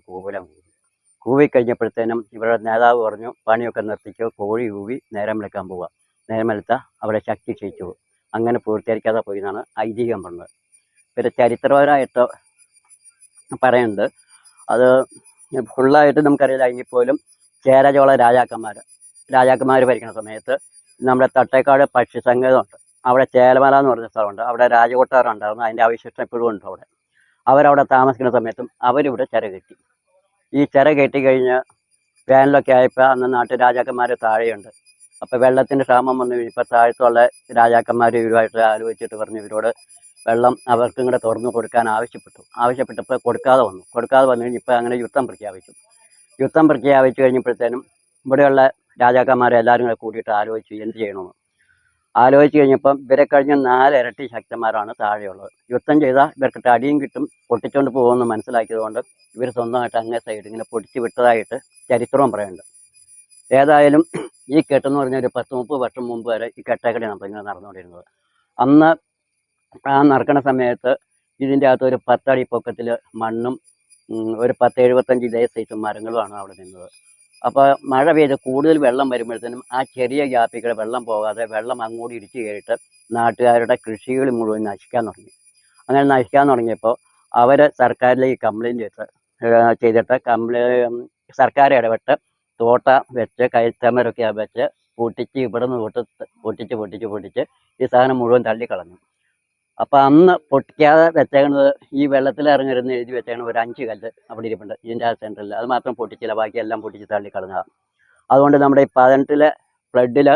കൂവിക്കഴിഞ്ഞപ്പോഴത്തേനും ഇവരുടെ നേതാവ് പറഞ്ഞു പണിയൊക്കെ നിർത്തിക്കോ, കോഴി കൂവി നേരം വിളിക്കാൻ പോവുക. നേരം വെളുത്താൽ അവിടെ ശക്തി ക്ഷയിച്ചു പോകും. അങ്ങനെ പൂർത്തീകരിക്കാതെ പോയി എന്നാണ് ഐതിഹ്യം പറഞ്ഞത്. പിന്നെ ചരിത്രപരമായിട്ട് പറയുന്നുണ്ട്, അത് ഫുള്ളായിട്ട് നമുക്കറിയില്ല. എങ്കിൽ പോലും ചേരചോള രാജാക്കന്മാർ ഭരിക്കുന്ന സമയത്ത് നമ്മുടെ തട്ടേക്കാട് പക്ഷി സങ്കേതമുണ്ട്. അവിടെ ചേലമല എന്ന് പറഞ്ഞ സ്ഥലമുണ്ട്. അവിടെ രാജകൊട്ടാരം ഉണ്ടായിരുന്നു. അതിൻ്റെ അവശിഷ്ടം ഇപ്പോഴും ഉണ്ട് അവിടെ. അവരവിടെ താമസിക്കുന്ന സമയത്തും അവരിവിടെ ചിര കെട്ടി. ഈ ചിര കെട്ടിക്കഴിഞ്ഞ് വേനലൊക്കെ ആയപ്പോൾ അന്ന് നാട്ടുരാജാക്കന്മാർ താഴെയുണ്ട്. അപ്പോൾ വെള്ളത്തിൻ്റെ ക്ഷാമം വന്നു കഴിഞ്ഞപ്പോൾ താഴത്തുള്ള രാജാക്കന്മാർ ഇവരുമായിട്ട് ആലോചിച്ചിട്ട് പറഞ്ഞു ഇവരോട് വെള്ളം അവർക്കും കൂടെ തുറന്നു കൊടുക്കാൻ ആവശ്യപ്പെട്ടപ്പോൾ കൊടുക്കാതെ വന്നു കഴിഞ്ഞപ്പോൾ അങ്ങനെ യുദ്ധം പ്രഖ്യാപിച്ചു കഴിഞ്ഞപ്പോഴത്തേനും ഇവിടെയുള്ള രാജാക്കന്മാരെ എല്ലാവരും കൂടെ കൂട്ടിയിട്ട് ആലോചിച്ചു എന്ത് ചെയ്യണമെന്ന്. ആലോചിച്ച് കഴിഞ്ഞപ്പം ഇവരെ കഴിഞ്ഞ 4 ഇരട്ടി ശക്തന്മാരാണ് താഴെയുള്ളത്. യുദ്ധം ചെയ്താൽ ഇവർക്ക് അടിയും കിട്ടും, പൊട്ടിച്ചുകൊണ്ട് പോകുമെന്ന് മനസ്സിലാക്കിയതുകൊണ്ട് ഇവർ സ്വന്തമായിട്ട് അങ്ങേ സൈഡ് ഇങ്ങനെ പൊടിച്ച് വിട്ടതായിട്ട് ചരിത്രവും പറയുന്നുണ്ട്. ഏതായാലും ഈ കെട്ടെന്ന് പറഞ്ഞാൽ ഒരു 10-30 വർഷം മുമ്പ് വരെ ഈ കെട്ടേക്കടി നമ്മളിങ്ങനെ നടന്നുകൊണ്ടിരുന്നത്. അന്ന് ആ നടക്കുന്ന സമയത്ത് ഇതിൻ്റെ അകത്ത് ഒരു 10 അടി പൊക്കത്തിൽ മണ്ണും ഒരു 10-75 ഇതേ സൈസ് മരങ്ങളുമാണ് അവിടെ നിന്നത്. അപ്പോൾ മഴ പെയ്ത് കൂടുതൽ വെള്ളം വരുമ്പോഴത്തേനും ആ ചെറിയ ഗ്യാപ്പിൽ വെള്ളം പോകാതെ വെള്ളം അങ്ങോട്ട് ഇടിച്ചു കയറിയിട്ട് നാട്ടുകാരുടെ കൃഷികൾ മുഴുവൻ നശിക്കാൻ തുടങ്ങി. അങ്ങനെ നശിക്കാൻ തുടങ്ങിയപ്പോൾ അവർ സർക്കാരിലേക്ക് കംപ്ലയിൻറ്റ് ചെയ്തിട്ട് സർക്കാർ ഇടപെട്ട് തോട്ട വെച്ച് കയറ്റമരൊക്കെ വെച്ച് പൊട്ടിച്ച് ഇവിടെ നിന്ന് പൊട്ടിച്ച് ഈ സാധനം മുഴുവൻ തള്ളിക്കളഞ്ഞു. അപ്പോൾ അന്ന് പൊട്ടിക്കാതെ വെച്ചേക്കുന്നത് ഈ വെള്ളത്തിൽ ഇറങ്ങരുന്ന് എഴുതി വെച്ചേക്കണ ഒരു 5 കല്ല് അവിടെ ഇരിപ്പുണ്ട് ഇതിൻ്റെ ആ സെൻറ്ററിൽ. അത് മാത്രം പൊട്ടിച്ചില്ല, ബാക്കിയെല്ലാം പൊട്ടിച്ച് തള്ളിക്കളഞ്ഞതാണ്. അതുകൊണ്ട് നമ്മുടെ ഈ 18 ഫ്ലഡിൽ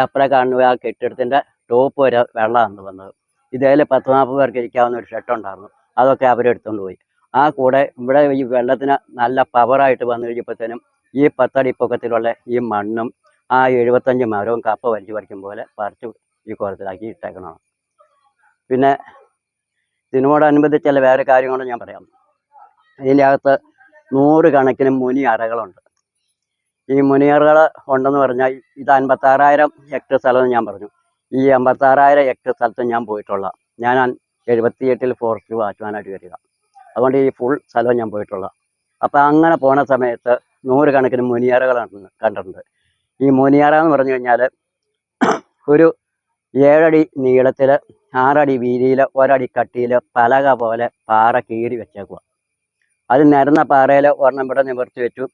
അപ്പുറം കാണുന്ന ആ കെട്ടിടത്തിൻ്റെ ടോപ്പ് വരെ വെള്ളമാണ് വന്നത്. ഇതേൽ 10-40 പേർക്ക് ഇരിക്കാവുന്ന ഒരു ഷെട്ടുണ്ടായിരുന്നു, അതൊക്കെ അവരെടുത്തുകൊണ്ട് പോയി. ആ കൂടെ ഇവിടെ ഈ വെള്ളത്തിന് നല്ല പവറായിട്ട് വന്നു കഴിഞ്ഞപ്പോഴത്തേനും ഈ 10 അടി പൊക്കത്തിലുള്ള ഈ മണ്ണും ആ 75 മരവും കപ്പ വലിച്ചു പറിക്കും പോലെ പറിച്ച് ഈ കുളത്തിലാക്കി ഇട്ടേക്കണമാണ്. പിന്നെ ഇതിനോടനുബന്ധിച്ചുള്ള വേറെ കാര്യങ്ങളും ഞാൻ പറയാം. ഇതിൻ്റെ അകത്ത് 100 കണക്കിന് മുനി അറകളുണ്ട്. ഈ മുനിയറകൾ ഉണ്ടെന്ന് പറഞ്ഞാൽ ഇത് 56,000 ഹെക്ടർ സ്ഥലമെന്ന് ഞാൻ പറഞ്ഞു. ഈ 56,000 ഹെക്ടർ സ്ഥലത്ത് ഞാൻ പോയിട്ടുള്ള, ഞാൻ 78-ൽ ഫോറസ്റ്റ് വാച്ച്മാനായിട്ട് വരിക. അതുകൊണ്ട് ഈ ഫുൾ സ്ഥലവും ഞാൻ പോയിട്ടുള്ള. അപ്പം അങ്ങനെ പോണ സമയത്ത് 100 കണക്കിന് മുനിയറകൾ കണ്ടിട്ടുണ്ട്. ഈ മുനിയറ എന്ന് പറഞ്ഞു കഴിഞ്ഞാൽ ഒരു 7 അടി നീളത്തിൽ 6 അടി വീതിയിൽ 1 അടി കട്ടിയിൽ പലക പോലെ പാറ കീറി വെച്ചേക്കുക. അത് നിരന്ന പാറയിൽ ഒരെണ്ണം ഇവിടെ നിവർത്തി വെച്ചു,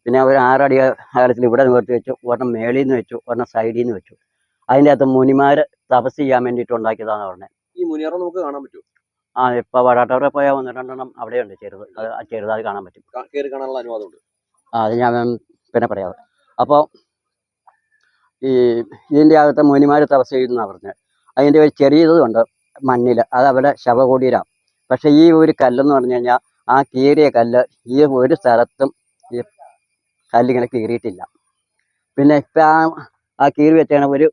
പിന്നെ ഒരു 6 അടി അകലത്തിൽ ഇവിടെ നിവർത്തി വെച്ചു, ഒരെണ്ണം മേളിൽ നിന്ന് വെച്ചു, ഒരെണ്ണം സൈഡിൽ നിന്ന് വെച്ചു. അതിൻ്റെ അകത്ത് മുനിമാർ തപസ് ചെയ്യാൻ വേണ്ടിയിട്ട് ഉണ്ടാക്കിയതാണെന്ന് പറഞ്ഞത്. ഈ മുനിയറ നമുക്ക് കാണാൻ പറ്റും? ആ, ഇപ്പോൾ വടാട്ടവരെ പോയാൽ 1-2 അവിടെയുണ്ട് ചെറുത്. അത് കാണാൻ പറ്റും, കയറി കാണാനുള്ള അനുവാദമുണ്ട്. അത് ഞാൻ പിന്നെ പറയാം. അപ്പോൾ ഈ ഇതിൻ്റെ അകത്ത് മുനിമാർ തപസ് ചെയ്യുന്നതാണ് പറഞ്ഞത്. അതിൻ്റെ ഒരു ചെറിയതുണ്ട് മണ്ണിൽ, അത് അവിടെ ശവകുടീരം. പക്ഷെ ഈ ഒരു കല്ലെന്ന് പറഞ്ഞു കഴിഞ്ഞാൽ ആ കീറിയ കല്ല് ഈ ഒരു സ്ഥലത്തും ഈ കല്ലിങ്ങനെ കീറിയിട്ടില്ല. പിന്നെ ഇപ്പം ആ കീറി വെച്ചാണ് ഒരു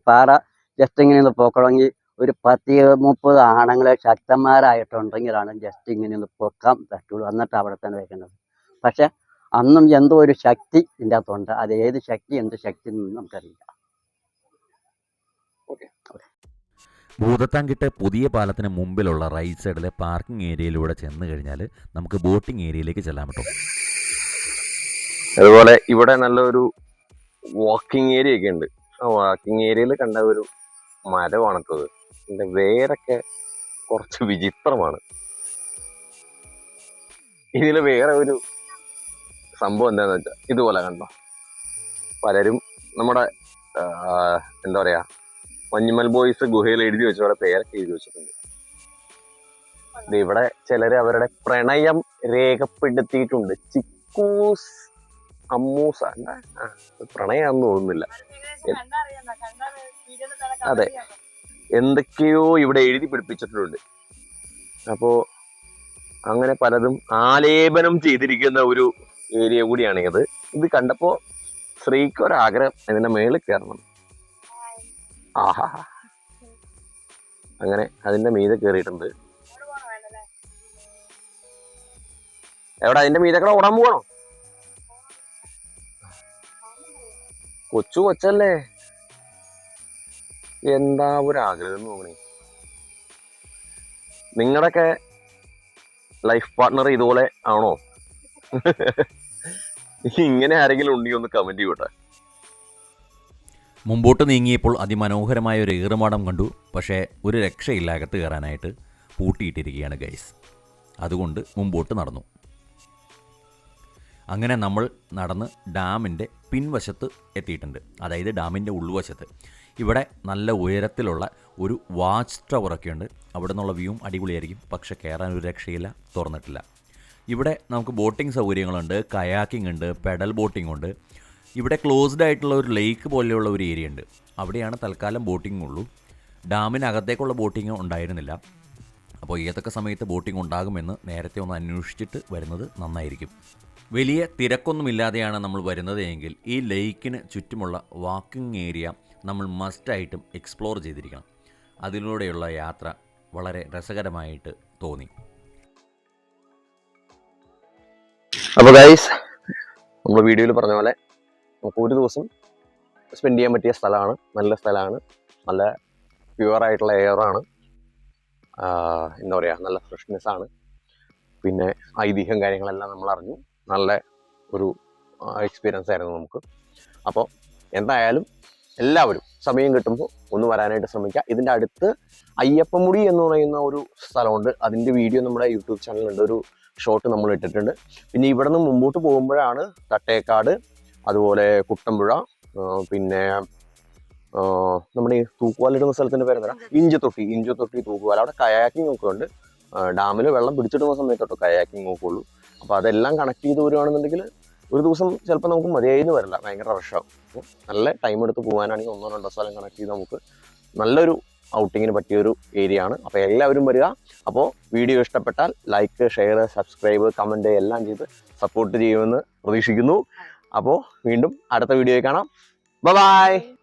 പാറ ജസ്റ്റ് ഇങ്ങനെ ഒന്ന് പൊക്കണമെങ്കിൽ ഒരു 10-30 ആണുങ്ങളെ ശക്തന്മാരായിട്ടുണ്ടെങ്കിലാണ് ജസ്റ്റ് ഇങ്ങനെ ഒന്ന് പൊക്കാൻ പറ്റുള്ളൂ. എന്നിട്ട് അവിടെ തന്നെ വെക്കുന്നത്. പക്ഷെ അന്നും എന്തോ ഒരു ശക്തി ഇതിൻ്റെ അകത്തുണ്ട്. അത് ഏത് ശക്തി, എന്ത് ശക്തി എന്നൊന്നും നമുക്കറിയില്ല. ഭൂതത്താൻകിട്ട് പുതിയ പാലത്തിന് മുമ്പിലുള്ള റൈറ്റ് സൈഡിലെ പാർക്കിംഗ് ഏരിയയിലൂടെ ചെന്ന് കഴിഞ്ഞാൽ നമുക്ക് ബോട്ടിംഗ് ഏരിയയിലേക്ക് ചെല്ലാൻ പറ്റും. അതുപോലെ ഇവിടെ നല്ലൊരു വാക്കിംഗ് ഏരിയ ഒക്കെ ഉണ്ട്. ആ വാക്കിംഗ് ഏരിയയിൽ കണ്ട ഒരു മരമാണത്തത്. ഇതിന്റെ വേരൊക്കെ കുറച്ച് വിചിത്രമാണ്. ഇതില് വേറെ ഒരു സംഭവം എന്താന്ന് വെച്ചാൽ ഇതുപോലെ കണ്ടോ, പലരും നമ്മുടെ എന്താ പറയാ മഞ്ഞുമൽ ബോയ്സ് ഗുഹയിൽ എഴുതി വെച്ച പോലെ പേരൊക്കെ എഴുതി വെച്ചിട്ടുണ്ട്. ഇവിടെ ചിലര് അവരുടെ പ്രണയം രേഖപ്പെടുത്തിയിട്ടുണ്ട്. ചിക്കൂസ് അമ്മൂസ പ്രണയാന്ന് തോന്നുന്നില്ല. അതെ, എന്തൊക്കെയോ ഇവിടെ എഴുതി പിടിപ്പിച്ചിട്ടുണ്ട്. അപ്പോ അങ്ങനെ പലതും ആലേപനം ചെയ്തിരിക്കുന്ന ഒരു ഏരിയ കൂടിയാണ് ഇത്. ഇത് കണ്ടപ്പോ സ്ത്രീക്ക് ഒരാഗ്രഹം ഇതിന്റെ മേളിൽ കയറണം. ആഹാ, അങ്ങനെ അതിന്റെ മീതെ കയറിയിട്ടുണ്ട്. എവിടെ അതിന്റെ മീതെ കൂടെ ഓടാൻ പോകണോ? കൊച്ചല്ലേ, എന്താ ഒരു ആഗ്രഹം തോന്നണേ. നിങ്ങളുടെയൊക്കെ ലൈഫ് പാർട്ട്ണർ ഇതുപോലെ ആണോ? ഇങ്ങനെ ആരെങ്കിലും ഉണ്ടെങ്കിൽ ഒന്ന് കമന്റ് ചെയ്യട്ടെ. മുമ്പോട്ട് നീങ്ങിയപ്പോൾ അതിമനോഹരമായ ഒരു ഏറുമാടം കണ്ടു. പക്ഷേ ഒരു രക്ഷയില്ല, അകത്ത് കയറാനായിട്ട് പൂട്ടിയിട്ടിരിക്കുകയാണ് ഗൈസ്. അതുകൊണ്ട് മുമ്പോട്ട് നടന്നു. അങ്ങനെ നമ്മൾ നടന്ന് ഡാമിൻ്റെ പിൻവശത്ത് എത്തിയിട്ടുണ്ട്, അതായത് ഡാമിൻ്റെ ഉൾവശത്ത്. ഇവിടെ നല്ല ഉയരത്തിലുള്ള ഒരു വാച്ച് ടവറൊക്കെ ഉണ്ട്. അവിടെ നിന്നുള്ള വ്യൂവും അടിപൊളിയായിരിക്കും. പക്ഷേ കയറാൻ ഒരു രക്ഷയില്ല, തുറന്നിട്ടില്ല. ഇവിടെ നമുക്ക് ബോട്ടിംഗ് സൗകര്യങ്ങളുണ്ട്, കയാക്കിംഗ് ഉണ്ട്, പെഡൽ ബോട്ടിംഗ് ഉണ്ട്. ഇവിടെ ക്ലോസ്ഡ് ആയിട്ടുള്ള ഒരു ലേക്ക് പോലെയുള്ള ഒരു ഏരിയ ഉണ്ട്. അവിടെയാണ് തൽക്കാലം ബോട്ടിംഗ് ഉള്ളൂ. ഡാമിനകത്തേക്കുള്ള ബോട്ടിംഗ് ഉണ്ടായിരുന്നില്ല. അപ്പോൾ ഏതൊക്കെ സമയത്ത് ബോട്ടിംഗ് ഉണ്ടാകുമെന്ന് നേരത്തെ ഒന്ന് അന്വേഷിച്ചിട്ട് വരുന്നത് നന്നായിരിക്കും. വലിയ തിരക്കൊന്നുമില്ലാതെയാണ് നമ്മൾ വരുന്നത് എങ്കിൽ ഈ ലേക്കിന് ചുറ്റുമുള്ള വാക്കിംഗ് ഏരിയ നമ്മൾ മസ്റ്റായിട്ടും എക്സ്പ്ലോർ ചെയ്തിരിക്കണം. അതിലൂടെയുള്ള യാത്ര വളരെ രസകരമായിട്ട് തോന്നി. അപ്പോൾ ഗൈസ്, നമ്മൾ വീഡിയോയിൽ പറഞ്ഞ പോലെ നമുക്ക് ഒരു ദിവസം സ്പെൻഡ് ചെയ്യാൻ പറ്റിയ സ്ഥലമാണ്. നല്ല സ്ഥലമാണ്, നല്ല പ്യുവറായിട്ടുള്ള എയറാണ്, എന്താ പറയുക, നല്ല ഫ്രഷ്നെസ് ആണ്. പിന്നെ ഐതിഹ്യം കാര്യങ്ങളെല്ലാം നമ്മൾ അറിഞ്ഞു. നല്ല ഒരു എക്സ്പീരിയൻസ് ആയിരുന്നു നമുക്ക്. അപ്പോൾ എന്തായാലും എല്ലാവരും സമയം കിട്ടുമ്പോൾ ഒന്ന് വരാനായിട്ട് ശ്രമിക്കുക. ഇതിൻ്റെ അടുത്ത് അയ്യപ്പമുടി എന്ന് പറയുന്ന ഒരു സ്ഥലമുണ്ട്. അതിൻ്റെ വീഡിയോ നമ്മുടെ യൂട്യൂബ് ചാനലിലുണ്ട്, ഒരു ഷോട്ട് നമ്മൾ ഇട്ടിട്ടുണ്ട്. പിന്നെ ഇവിടെ നിന്ന് മുമ്പോട്ട് പോകുമ്പോഴാണ് തട്ടേക്കാട്, അതുപോലെ കുട്ടമ്പുഴ, പിന്നെ നമ്മുടെ ഈ തൂക്കുവാലിടുന്ന സ്ഥലത്തിൻ്റെ പേരെന്താ, ഇഞ്ചത്തൊട്ടി തൂക്കുവാല. അവിടെ കയാക്കിംഗ് ഒക്കെ ഉണ്ട്. ഡാമിൽ വെള്ളം പിടിച്ചിടുന്ന സമയത്തോട്ടോ കയാക്കിംഗ് ഒക്കെ ഉള്ളൂ. അപ്പോൾ അതെല്ലാം കണക്ട് ചെയ്ത് വരുവാണെന്നുണ്ടെങ്കിൽ ഒരു ദിവസം ചിലപ്പോൾ നമുക്ക് മതിയായിന്ന് വരില്ല, ഭയങ്കര റഷാവും. അപ്പോൾ നല്ല ടൈം എടുത്ത് പോകാനാണെങ്കിൽ 1-2 സ്ഥലം കണക്ട് ചെയ്ത് നമുക്ക് നല്ലൊരു ഔട്ടിങ്ങിന് പറ്റിയൊരു ഏരിയ ആണ്. അപ്പോൾ എല്ലാവരും വരിക. അപ്പോൾ വീഡിയോ ഇഷ്ടപ്പെട്ടാൽ ലൈക്ക്, ഷെയർ, സബ്സ്ക്രൈബ്, കമൻറ്റ് എല്ലാം ചെയ്ത് സപ്പോർട്ട് ചെയ്യുമെന്ന് പ്രതീക്ഷിക്കുന്നു. അപ്പോൾ വീണ്ടും അടുത്ത വീഡിയോയിൽ കാണാം. ബൈ.